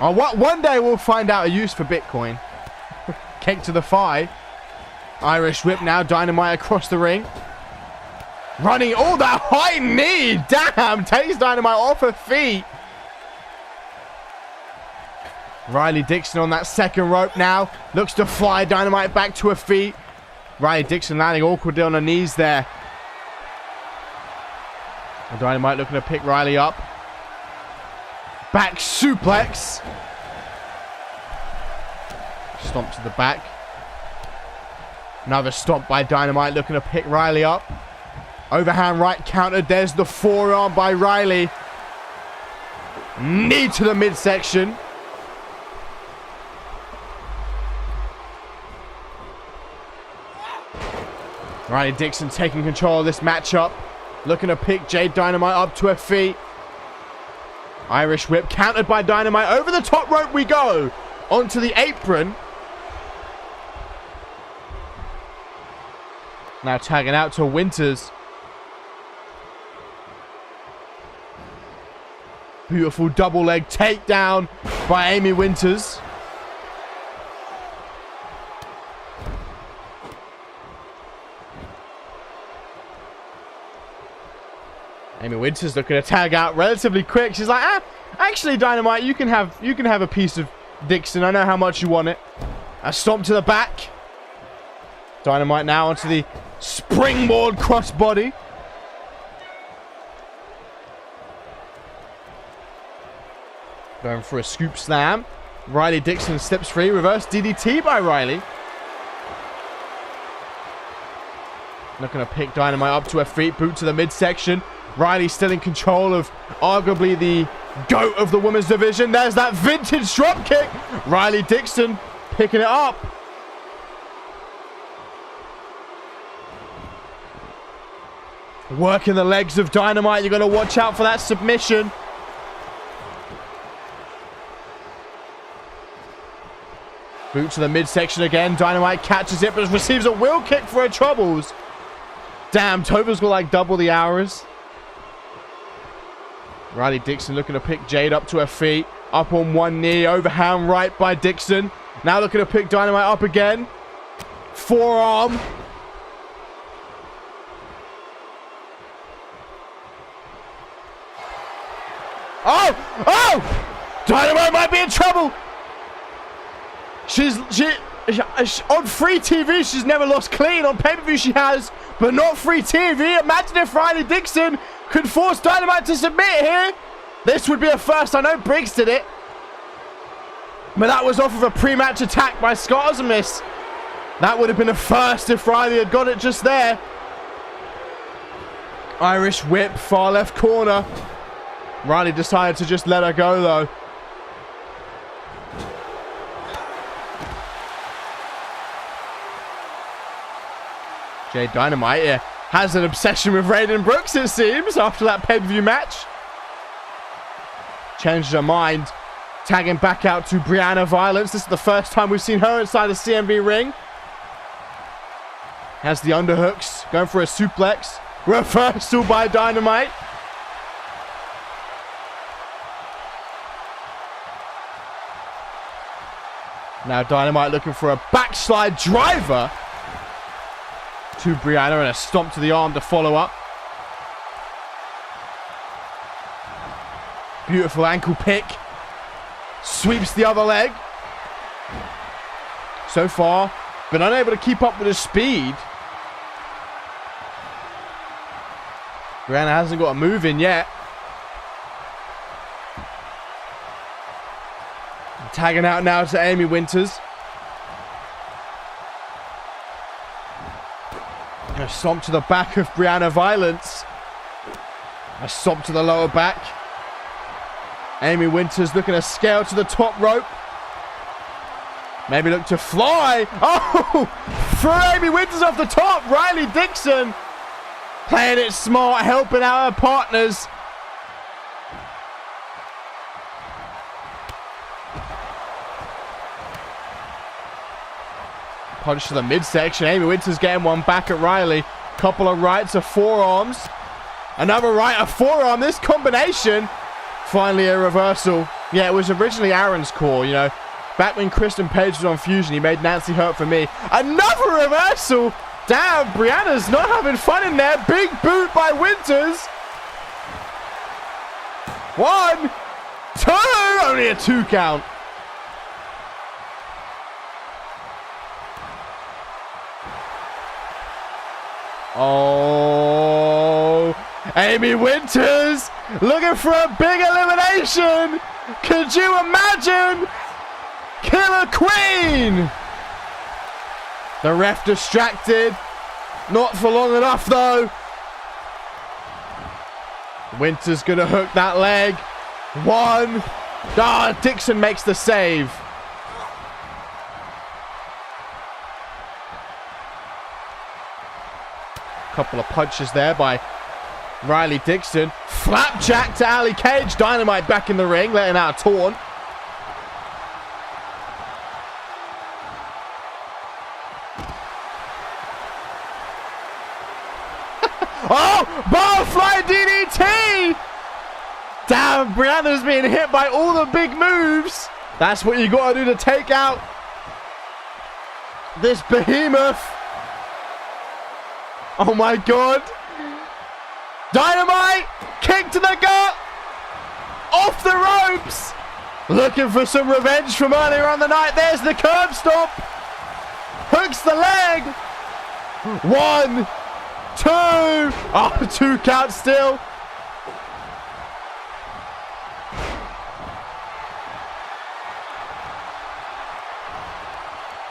Oh, one day we'll find out a use for Bitcoin. Kick to the thigh. Irish whip now. Dynamite across the ring. Running. Oh, that high knee. Damn. Takes Dynamite off her feet. Riley Dixon on that second rope now. Looks to fly Dynamite back to her feet. Riley Dixon landing awkwardly on her knees there. And Dynamite looking to pick Riley up. Back suplex. Stomp to the back. Another stomp by Dynamite looking to pick Riley up. Overhand right countered. There's the forearm by Riley. Knee to the midsection. Riley Dixon taking control of this matchup. Looking to pick Jade Dynamite up to her feet. Irish whip countered by Dynamite. Over the top rope we go. Onto the apron. Now tagging out to Winters. Beautiful double leg takedown by Amy Winters. Amy Winters looking to tag out relatively quick. She's like, actually, Dynamite, you can have a piece of Dixon. I know how much you want it. A stomp to the back. Dynamite now onto the springboard crossbody. Going for a scoop slam. Riley Dixon steps free. Reverse DDT by Riley. Looking to pick Dynamite up to her feet. Boot to the midsection. Riley still in control of arguably the GOAT of the women's division. There's that vintage drop kick. Riley Dixon picking it up. Working the legs of Dynamite. You're going to watch out for that submission. Boot to the midsection again. Dynamite catches it but receives a wheel kick for her troubles. Damn, Tova's got like double the hours. Riley Dixon looking to pick Jade up to her feet. Up on one knee. Overhand right by Dixon. Now looking to pick Dynamite up again. Forearm. Oh! Dynamite might be in trouble. She on free TV, she's never lost clean. On pay-per-view she has, but not free TV. Imagine if Riley Dixon could force Dynamite to submit here. This would be a first. I know Briggs did it, but that was off of a pre-match attack by Scott as a miss. That would have been a first if Riley had got it just there. Irish whip, far left corner. Riley decided to just let her go though. Jade Dynamite has an obsession with Raiden Brooks, it seems, after that pay-per-view match. Changed her mind. Tagging back out to Brianna Violence. This is the first time we've seen her inside the CMV ring. Has the underhooks. Going for a suplex. Reversal by Dynamite. Now Dynamite looking for a backslide driver to Brianna and a stomp to the arm to follow up. Beautiful ankle pick. Sweeps the other leg. So far, been unable to keep up with his speed. Brianna hasn't got a move in yet. Tagging out now to Amy Winters. A stomp to the back of Brianna Violence. A stop to the lower back. Amy Winters looking to scale to the top rope. Maybe look to fly. Oh! Through Amy Winters off the top. Riley Dixon playing it smart, helping out her partners. Punch to the midsection. Amy Winters getting one back at Riley. Couple of rights, of forearms. Another right, a forearm. This combination. Finally a reversal. Yeah, it was originally Aaron's call, you know. Back when Kristen Page was on Fusion, he made Nancy hurt for me. Another reversal. Damn, Brianna's not having fun in there. Big boot by Winters. 1, 2. Only a 2 count. Oh, Amy Winters looking for a big elimination. Could you imagine? Killer Queen. The ref distracted. Not for long enough though. Winters gonna hook that leg. 1. Ah, Dixon makes the save. Couple of punches there by Riley Dixon. Flapjack to Ali Cage. Dynamite back in the ring, letting out a taunt. Oh! Barfly DDT! Damn, Brianna's being hit by all the big moves. That's what you gotta do to take out this behemoth. Oh my god. Dynamite. Kick to the gut. Off the ropes. Looking for some revenge from earlier on the night. There's the curb stop. Hooks the leg. 1, 2. Oh, 2 count still.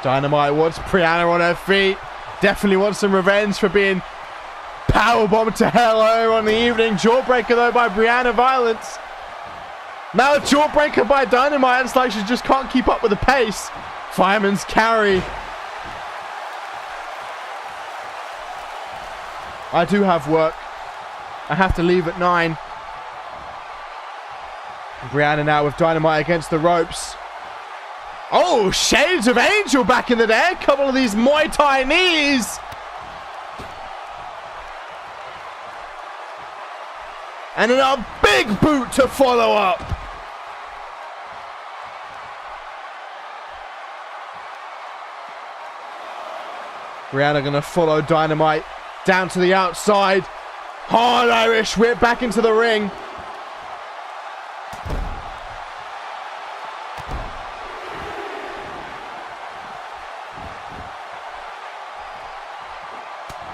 Dynamite wants Brianna on her feet. Definitely wants some revenge for being powerbombed to hell earlier on the evening. Jawbreaker though by Brianna Violence. Now a jawbreaker by Dynamite. It's like she just can't keep up with the pace. Fireman's carry. I do have work. I have to leave at 9. Brianna now with Dynamite against the ropes. Oh, Shades of Angel back in the day. A couple of these Muay Thai knees. And a big boot to follow up. Brianna going to follow Dynamite down to the outside. Hard Irish whip back into the ring.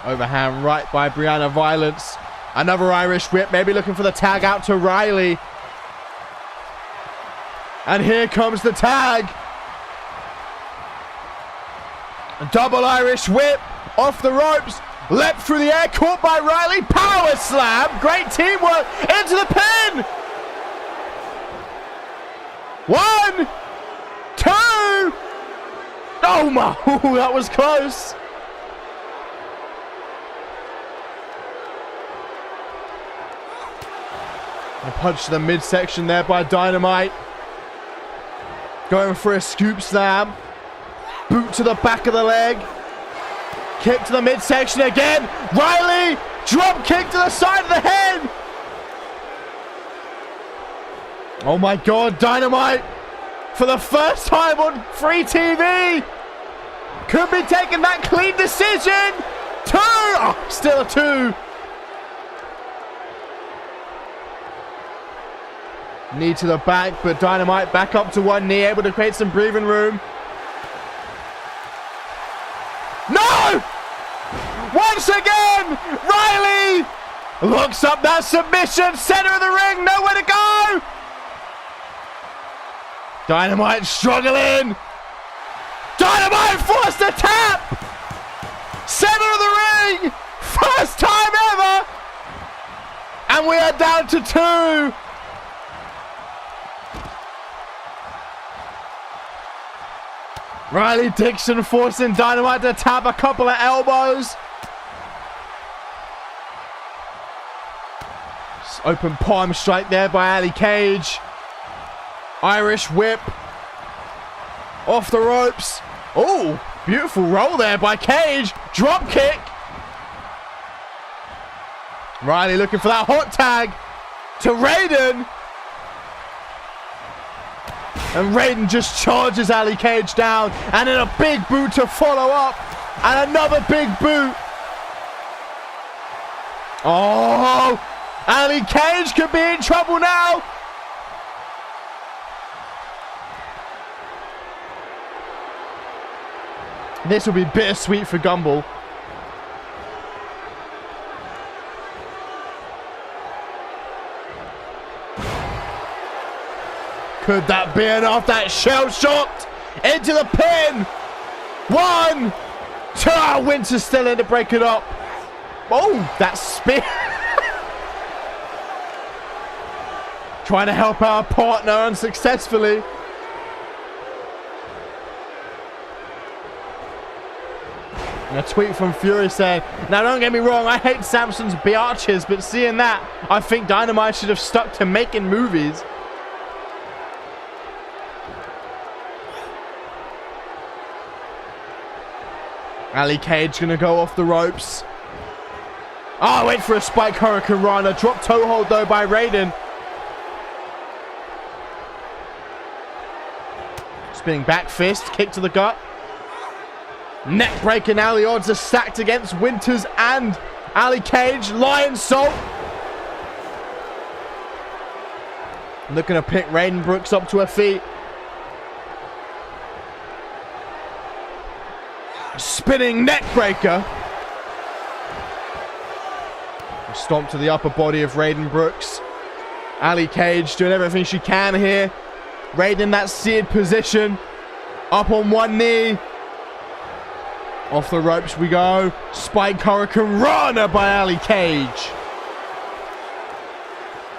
Overhand right by Brianna Violence. Another Irish whip, maybe looking for the tag out to Riley. And here comes the tag. A double Irish whip off the ropes. Leapt through the air, caught by Riley. Power slam. Great teamwork. Into the pin. 1, 2. Oh my, that was close. A punch to the midsection there by Dynamite. Going for a scoop slam. Boot to the back of the leg. Kick to the midsection again. Riley, drop kick to the side of the head. Oh my god, Dynamite. For the first time on free TV. Could be taking that clean decision. 2. Oh, still a 2. Knee to the back, but Dynamite back up to one knee, able to create some breathing room. No! Once again, Riley looks up that submission, center of the ring, nowhere to go. Dynamite struggling. Dynamite forced to tap. Center of the ring, first time ever. And we are down to 2. Riley Dixon forcing Dynamite to tap a couple of elbows. Open palm strike there by Ali Cage. Irish whip. Off the ropes. Oh, beautiful roll there by Cage. Drop kick. Riley looking for that hot tag to Raiden. And Raiden just charges Ali Cage down. And then a big boot to follow up. And another big boot. Oh, Ali Cage could be in trouble now. This will be bittersweet for Gumball. Could that be enough? That shell shot into the pin. 1, 2. Winter's still in to break it up. Oh, that spin. Trying to help our partner unsuccessfully. And a tweet from Fury saying, now don't get me wrong, I hate Samson's biatches, but seeing that, I think Dynamite should have stuck to making movies. Ali Cage gonna go off the ropes. Oh, wait for a spike Hurricane Rana. Drop toe hold though by Raiden. Spinning back fist, kick to the gut. Neck breaker now. The odds are stacked against Winters and Ali Cage. Lion Salt. Looking to pick Raiden Brooks up to her feet. Spinning neck breaker. Stomp to the upper body of Raiden Brooks. Ali Cage doing everything she can here. Raiden in that seared position. Up on one knee. Off the ropes we go. Spike Hurricane Rana by Ali Cage.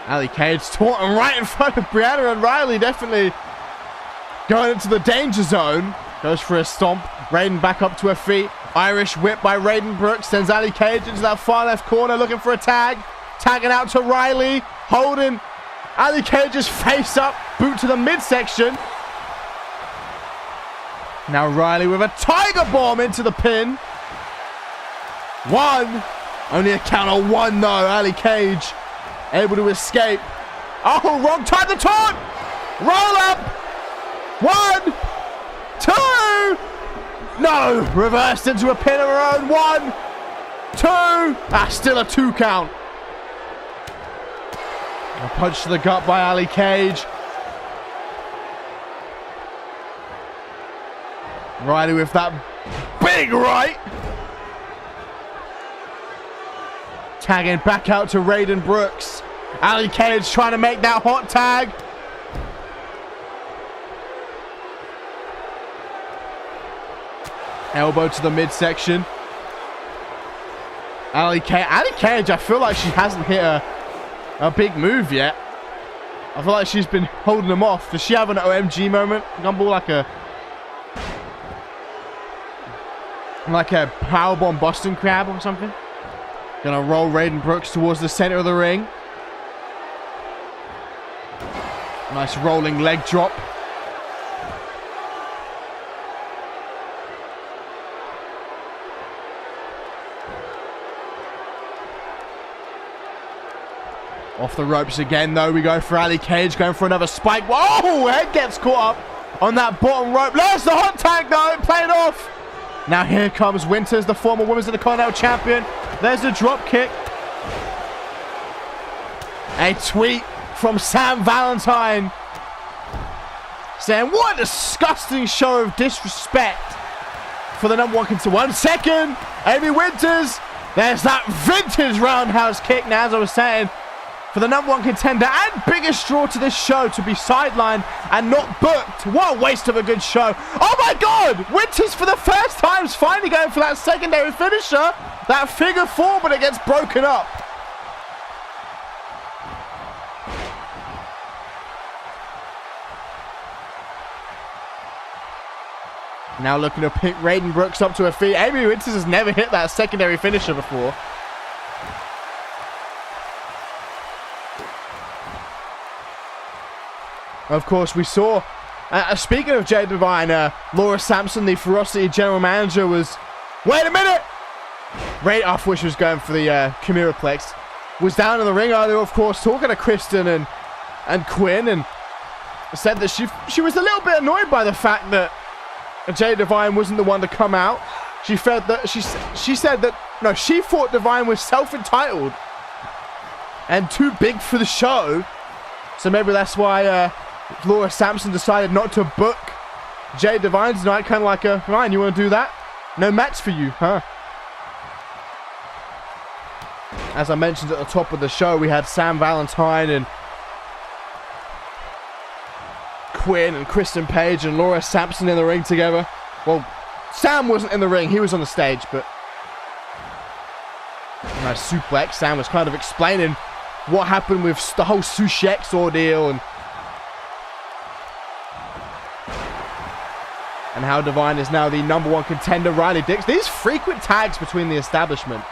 Ali Cage taunting right in front of Brianna and Riley. Definitely going into the danger zone. Goes for a stomp. Raiden back up to her feet. Irish whip by Raiden Brooks. Sends Ali Cage into that far left corner looking for a tag. Tagging out to Riley. Holding Ali Cage's face up. Boot to the midsection. Now Riley with a Tiger Bomb into the pin. 1. Only a count of 1 though. Ali Cage able to escape. Oh, wrong time to taunt. Roll up. 1, 2. No, reversed into a pin of her own. 1, 2. Still a 2 count. A punch to the gut by Ali Cage. Riley with that big right. Tagging back out to Raiden Brooks. Ali Cage trying to make that hot tag. Elbow to the midsection. Ali Cage, I feel like she hasn't hit a big move yet. I feel like she's been holding them off. Does she have an OMG moment? Gumball like a powerbomb Boston Crab or something? Gonna roll Raiden Brooks towards the center of the ring. Nice rolling leg drop. Off the ropes again, though. We go for Ali Cage, going for another spike. Whoa! Head gets caught up on that bottom rope. There's the hot tag, though. Played off. Now here comes Winters, the former Women's Intercontinental Champion. There's the drop kick. A tweet from Sam Valentine saying, what a disgusting show of disrespect for the #1 contender. 1 second. Amy Winters. There's that vintage roundhouse kick. Now, as I was saying, for the #1 contender and biggest draw to this show to be sidelined and not booked. What a waste of a good show. Oh my God! Winters for the first time is finally going for that secondary finisher. That figure 4, but it gets broken up. Now looking to pick Raiden Brooks up to her feet. Amy Winters has never hit that secondary finisher before. Of course, we saw, speaking of Jade Divine, Laura Sampson, the Ferocity general manager, was... Wait a minute! Ray, I thought she was going for the Chimeraplex. Was down in the ring earlier, of course, talking to Kristen and Quinn, and said that she was a little bit annoyed by the fact that Jade Divine wasn't the one to come out. She said that she thought Divine was self-entitled and too big for the show. So maybe that's why Laura Sampson decided not to book Jade Divine tonight. Kind of like Ryan, you want to do that? No match for you, huh? As I mentioned at the top of the show, we had Sam Valentine and Quinn and Kristen Page and Laura Sampson in the ring together. Well, Sam wasn't in the ring, he was on the stage, but nice suplex. Sam was kind of explaining what happened with the whole Sushi X ordeal and how Divine is now the #1 contender. Riley Dix. These frequent tags between the establishment.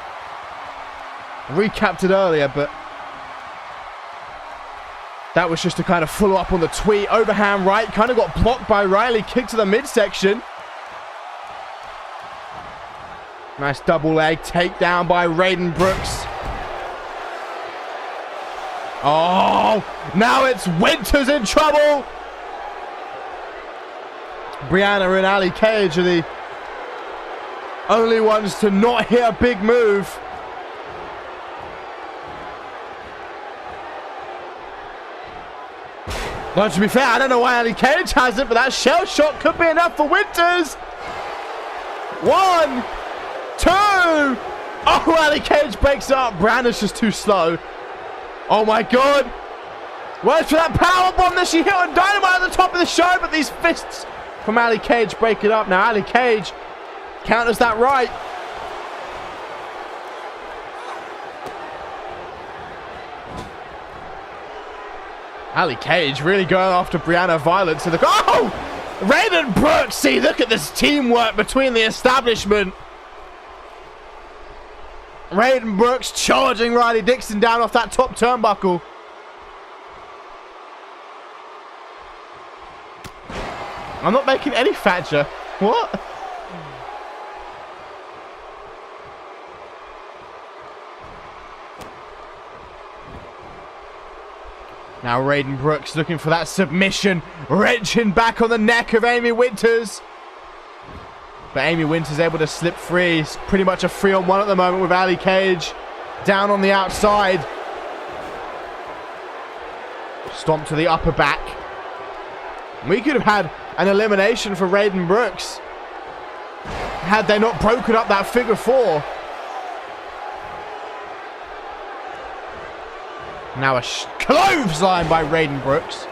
Recapped it earlier, but that was just to kind of follow up on the tweet. Overhand right, kind of got blocked by Riley. Kick to the midsection. Nice double leg takedown by Raiden Brooks. Oh, now it's Winters in trouble. Brianna and Ali Cage are the only ones to not hit a big move. Well, to be fair, I don't know why Ali Cage has it, but that shell shot could be enough for Winters. 1, 2. Oh, Ali Cage breaks up. Brianna's just too slow. Oh my God. Where's for that power bomb that she hit on Dynamite at the top of the show, but these fists from Ali Cage break it up. Now Ali Cage counters that right. Ali Cage really going after Brianna Violence. Oh! Raiden Brooks! See, look at this teamwork between the establishment. Raiden Brooks charging Riley Dixon down off that top turnbuckle. I'm not making any Thatcher. What? Now Raiden Brooks looking for that submission, wrenching back on the neck of Amy Winters. But Amy Winters able to slip free. It's pretty much a 3-on-1 at the moment with Ali Cage down on the outside. Stomp to the upper back. We could have had an elimination for Raiden Brooks had they not broken up that figure 4. Now a clothesline by Raiden Brooks.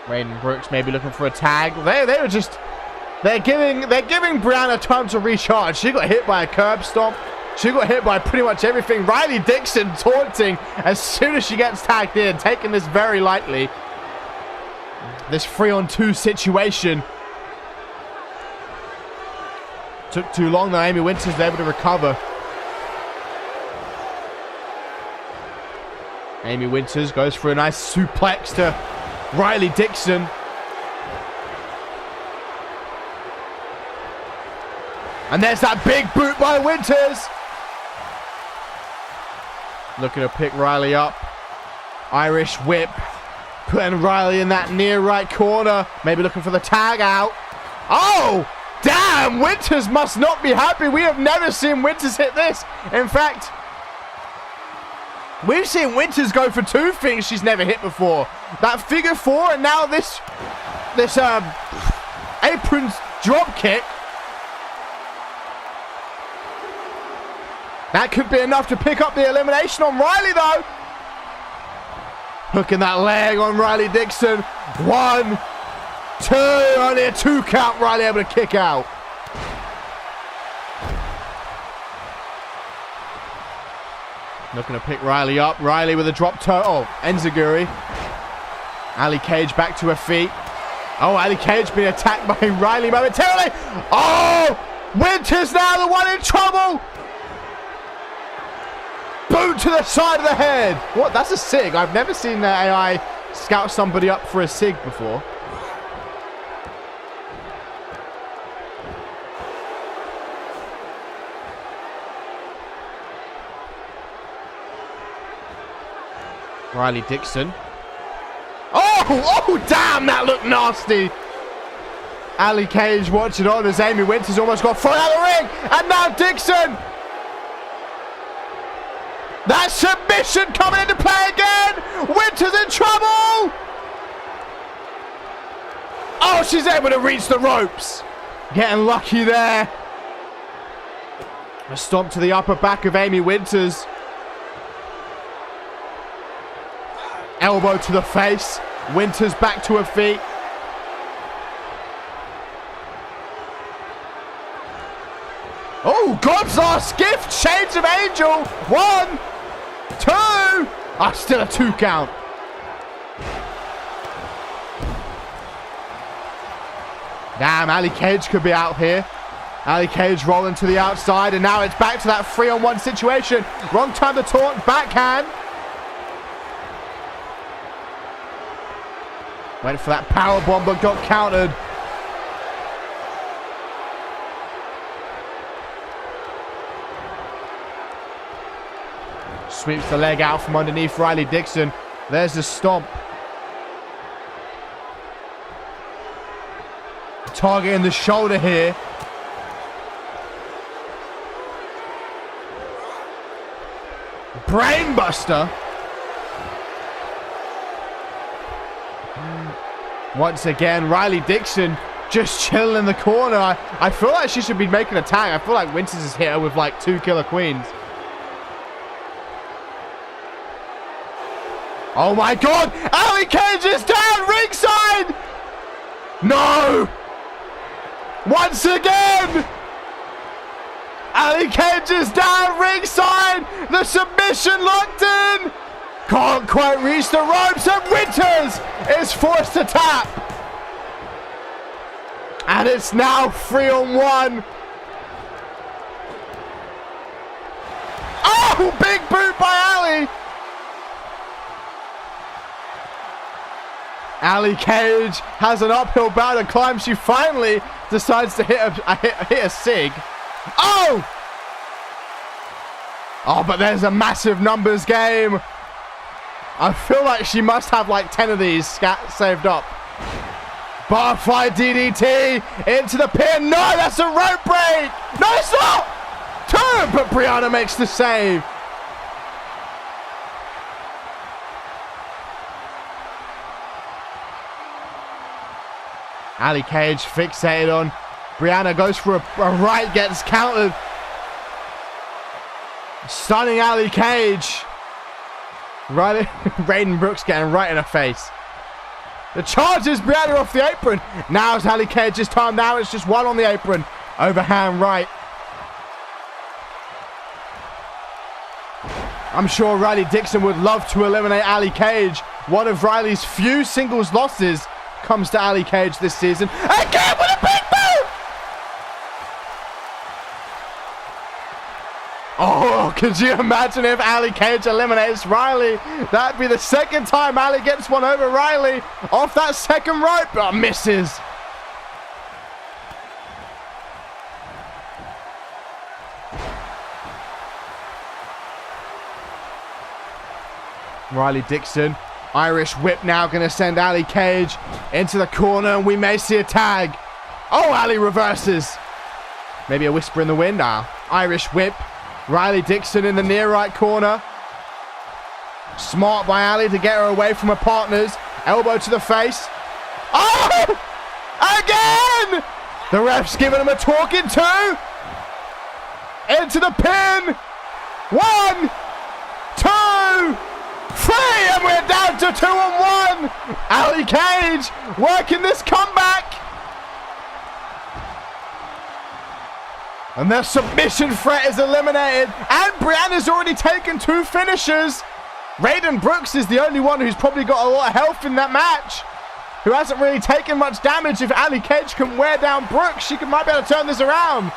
Raiden Brooks maybe looking for a tag. They're giving Brianna time to recharge. She got hit by a curb stomp. She got hit by pretty much everything. Riley Dixon taunting as soon as she gets tagged in, taking this very lightly. This 3-on-2 situation. Took too long though. Amy Winters was able to recover. Amy Winters goes for a nice suplex to Riley Dixon. And there's that big boot by Winters. Looking to pick Riley up. Irish whip. Putting Riley in that near right corner. Maybe looking for the tag out. Oh! Damn! Winters must not be happy. We have never seen Winters hit this. In fact, we've seen Winters go for 2 things she's never hit before. That figure 4 and now this apron drop kick. That could be enough to pick up the elimination on Riley though. Hooking that leg on Riley Dixon. 1, 2, only a 2 count. Riley able to kick out. Looking to pick Riley up. Riley with a drop toe. Oh, Enziguri. Ali Cage back to her feet. Oh, Ali Cage being attacked by Riley momentarily. Oh, Winters now the one in trouble. Boot to the side of the head. What? That's a SIG. I've never seen the AI scout somebody up for a SIG before. Riley Dixon. Oh, damn, that looked nasty. Ali Cage watching on as Amy Winters almost got thrown out of the ring. And now Dixon. That submission coming into play again. Winters in trouble. Oh, she's able to reach the ropes. Getting lucky there. A stomp to the upper back of Amy Winters. Elbow to the face. Winters back to her feet. Oh, God's last gift. Shades of Angel. 1, 2. Still a 2 count. Damn, Ali Cage could be out here. Ali Cage rolling to the outside, and now it's back to that 3-on-1 situation. Wrong time to taunt. Backhand. Went for that power bomb, but got countered. Sweeps the leg out from underneath Riley Dixon. There's the stomp. Targeting the shoulder here. Brainbuster. Once again, Riley Dixon just chilling in the corner. I feel like she should be making a tag. I feel like Winters has hit her with like 2 killer queens. Oh my God! Ali Cage is down ringside! No! Once again! Ali Cage is down ringside! The submission locked in! Can't quite reach the ropes, and Winters is forced to tap. And it's now 3-on-1. Oh, big boot by Ali. Ali Cage has an uphill battle to climb. She finally decides to hit a SIG. Oh! Oh, but there's a massive numbers game. I feel like she must have like 10 of these saved up. Butterfly DDT into the pin. No, that's a rope break. No, it's not. 2, but Brianna makes the save. Ali Cage fixated on. Brianna goes for a right, gets countered. Stunning Ali Cage. Riley, Raiden Brooks getting right in her face. The charges Brianna off the apron. Now it's Ali Cage's time. Now it's just 1 on the apron. Overhand right. I'm sure Riley Dixon would love to eliminate Ali Cage. One of Riley's few singles losses comes to Ali Cage this season. Again with a big boot! Oh, could you imagine if Ali Cage eliminates Riley? That'd be the 2nd time Ali gets one over Riley off that 2nd rope, but misses. Riley Dixon, Irish whip now going to send Ali Cage into the corner, and we may see a tag. Oh, Ali reverses. Maybe a whisper in the wind. Irish whip. Riley Dixon in the near right corner. Smart by Ali to get her away from her partners. Elbow to the face. Oh! Again! The ref's giving him a talking to. Into the pin. 1, 2, 3, and we're down to 2-on-1. Ali Cage working this comeback. And their submission threat is eliminated. And Brianna's already taken 2 finishers. Raiden Brooks is the only one who's probably got a lot of health in that match, who hasn't really taken much damage. If Ali Cage can wear down Brooks, she might be able to turn this around.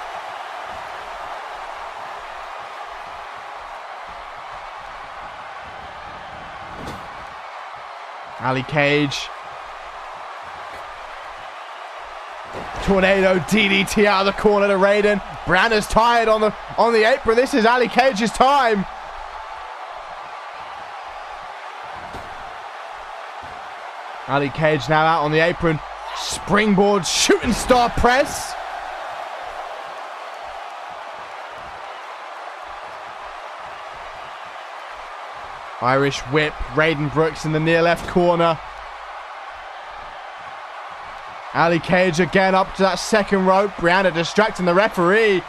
Ali Cage. Tornado DDT out of the corner to Raiden. Brianna's tired on the apron. This is Ali Cage's time. Ali Cage now out on the apron. Springboard shooting star press. Irish whip. Raiden Brooks in the near left corner. Ali Cage again up to that second rope. Brianna distracting the referee.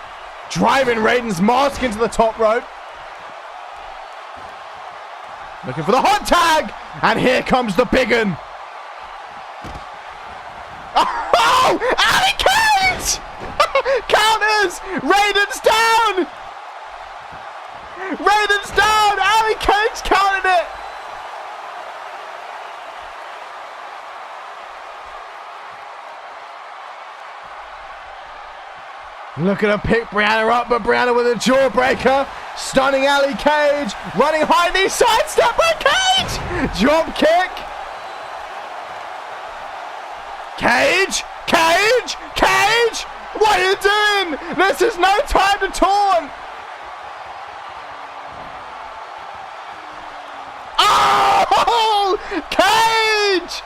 Driving Raiden's mask into the top rope. Looking for the hot tag. And here comes the big un. Oh! Ali Cage! Counters! Raiden's down! Raiden's down! Ali Cage counted it! Looking to pick Brianna up, but Brianna with a jawbreaker. Stunning Ali Cage. Running high knee, sidestep by Cage! Drop kick. Cage! Cage! Cage! What are you doing? This is no time to taunt! Oh! Cage!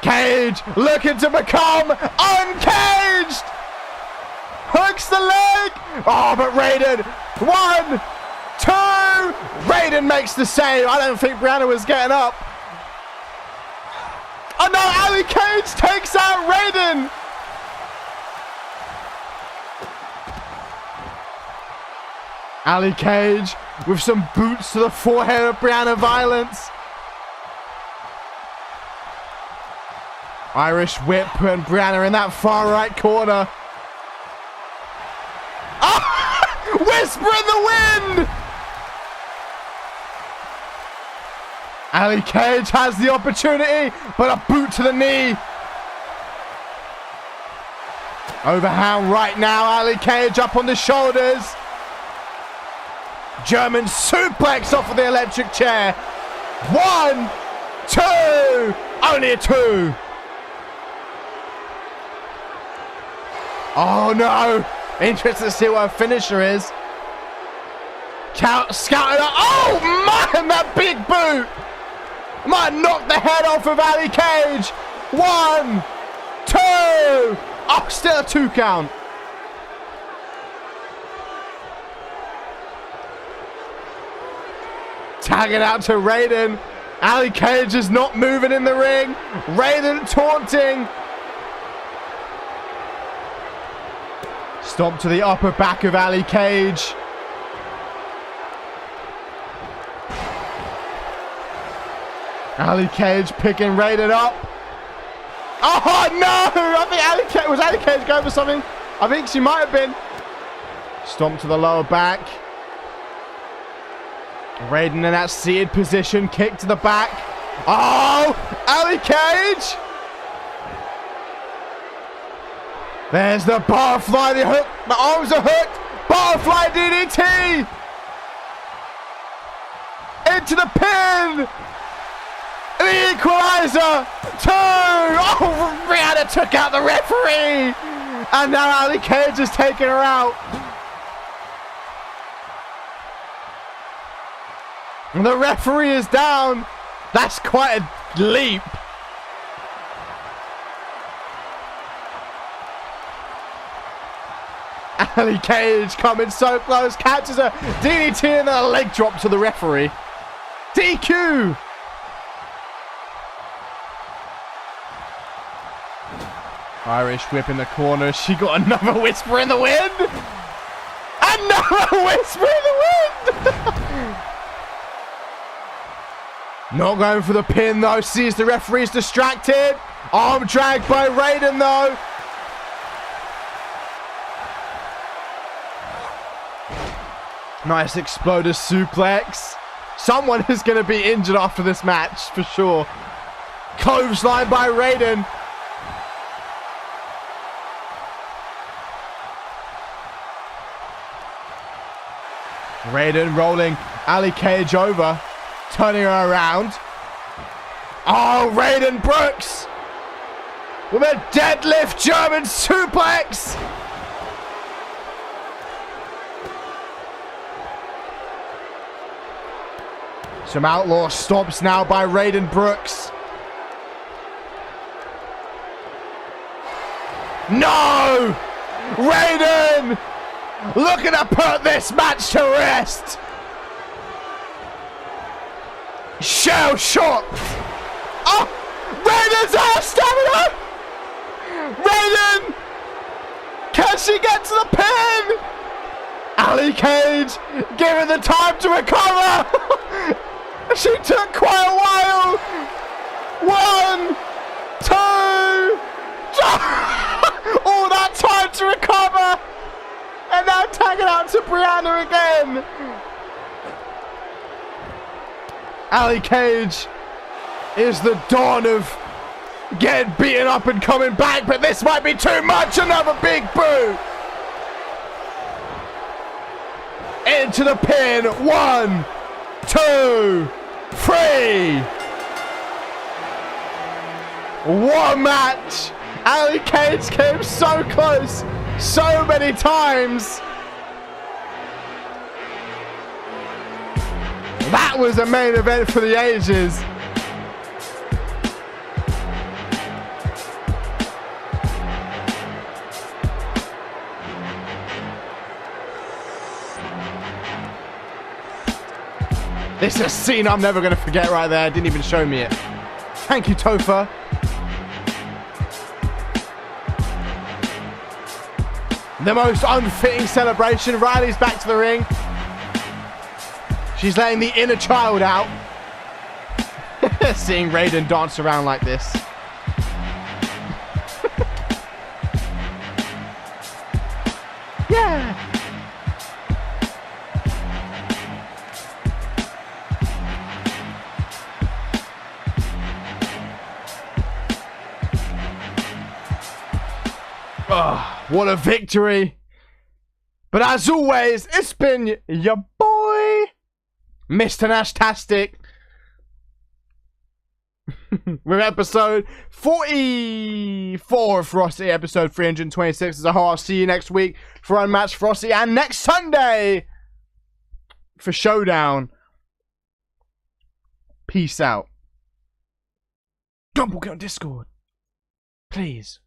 Cage looking to become uncaged! Hooks the leg! Oh, but Raiden! 1, 2! Raiden makes the save. I don't think Brianna was getting up. Oh no, Ali Cage takes out Raiden! Ali Cage with some boots to the forehead of Brianna Violence. Irish whip and Brianna in that far right corner. Oh! Whisper in the wind! Ali Cage has the opportunity, but a boot to the knee. Overhand right now, Ali Cage up on the shoulders. German suplex off of the electric chair. 1, 2, only a 2. Oh no, interested to see what her finisher is. Scouted up. Oh man, that big boot might knock the head off of Ali Cage. 1, 2. Oh, still a 2 count. Tag it out to Raiden. Ali Cage is not moving in the ring. Raiden taunting. Stomp to the upper back of Ali Cage. Ali Cage picking Raiden up. Oh no! I think was Ali Cage going for something? I think she might have been. Stomp to the lower back. Raiden in that seated position. Kick to the back. Oh! Ali Cage! There's the butterfly, the hook. The arms are hooked. Butterfly DDT! Into the pin! The equalizer! 2! Oh, Brianna took out the referee! And now Ali Cage has taken her out. And the referee is down. That's quite a leap. Ali Cage coming so close, catches a DDT and then a leg drop to the referee. DQ! Irish whip in the corner. She got another whisper in the wind. Another whisper in the wind. Not going for the pin though. Sees the referee's distracted. Arm drag by Raiden though. Nice exploder suplex. Someone is going to be injured after this match, for sure. Clothesline by Raiden. Raiden rolling Ali Cage over, turning her around. Oh, Raiden Brooks with a deadlift German suplex. Some outlaw stops now by Raiden Brooks. No! Raiden! Looking to put this match to rest. Shell shocked. Oh! Raiden's out of stamina! Raiden! Can she get to the pin? Ali Cage given the time to recover. She took quite a while. 1, 2. All that time to recover. And now tagging out to Brianna again. Ali Cage is the dawn of getting beaten up and coming back, but this might be too much. Another big boot. Into the pin. 1, 2, 3. What a match. Ali Cage came so close so many times. That was a main event for the ages. This is a scene I'm never going to forget right there. Didn't even show me it. Thank you, Topher. The most unfitting celebration. Riley's back to the ring. She's letting the inner child out. Seeing Raiden dance around like this. Yeah. Oh, what a victory. But as always, it's been your boy, Mr. Nashtastic. With episode 44 of Frosty, episode 326 as a whole. I'll see you next week for Unmatched Frosty, and next Sunday for Showdown. Peace out. Don't book it on Discord, please.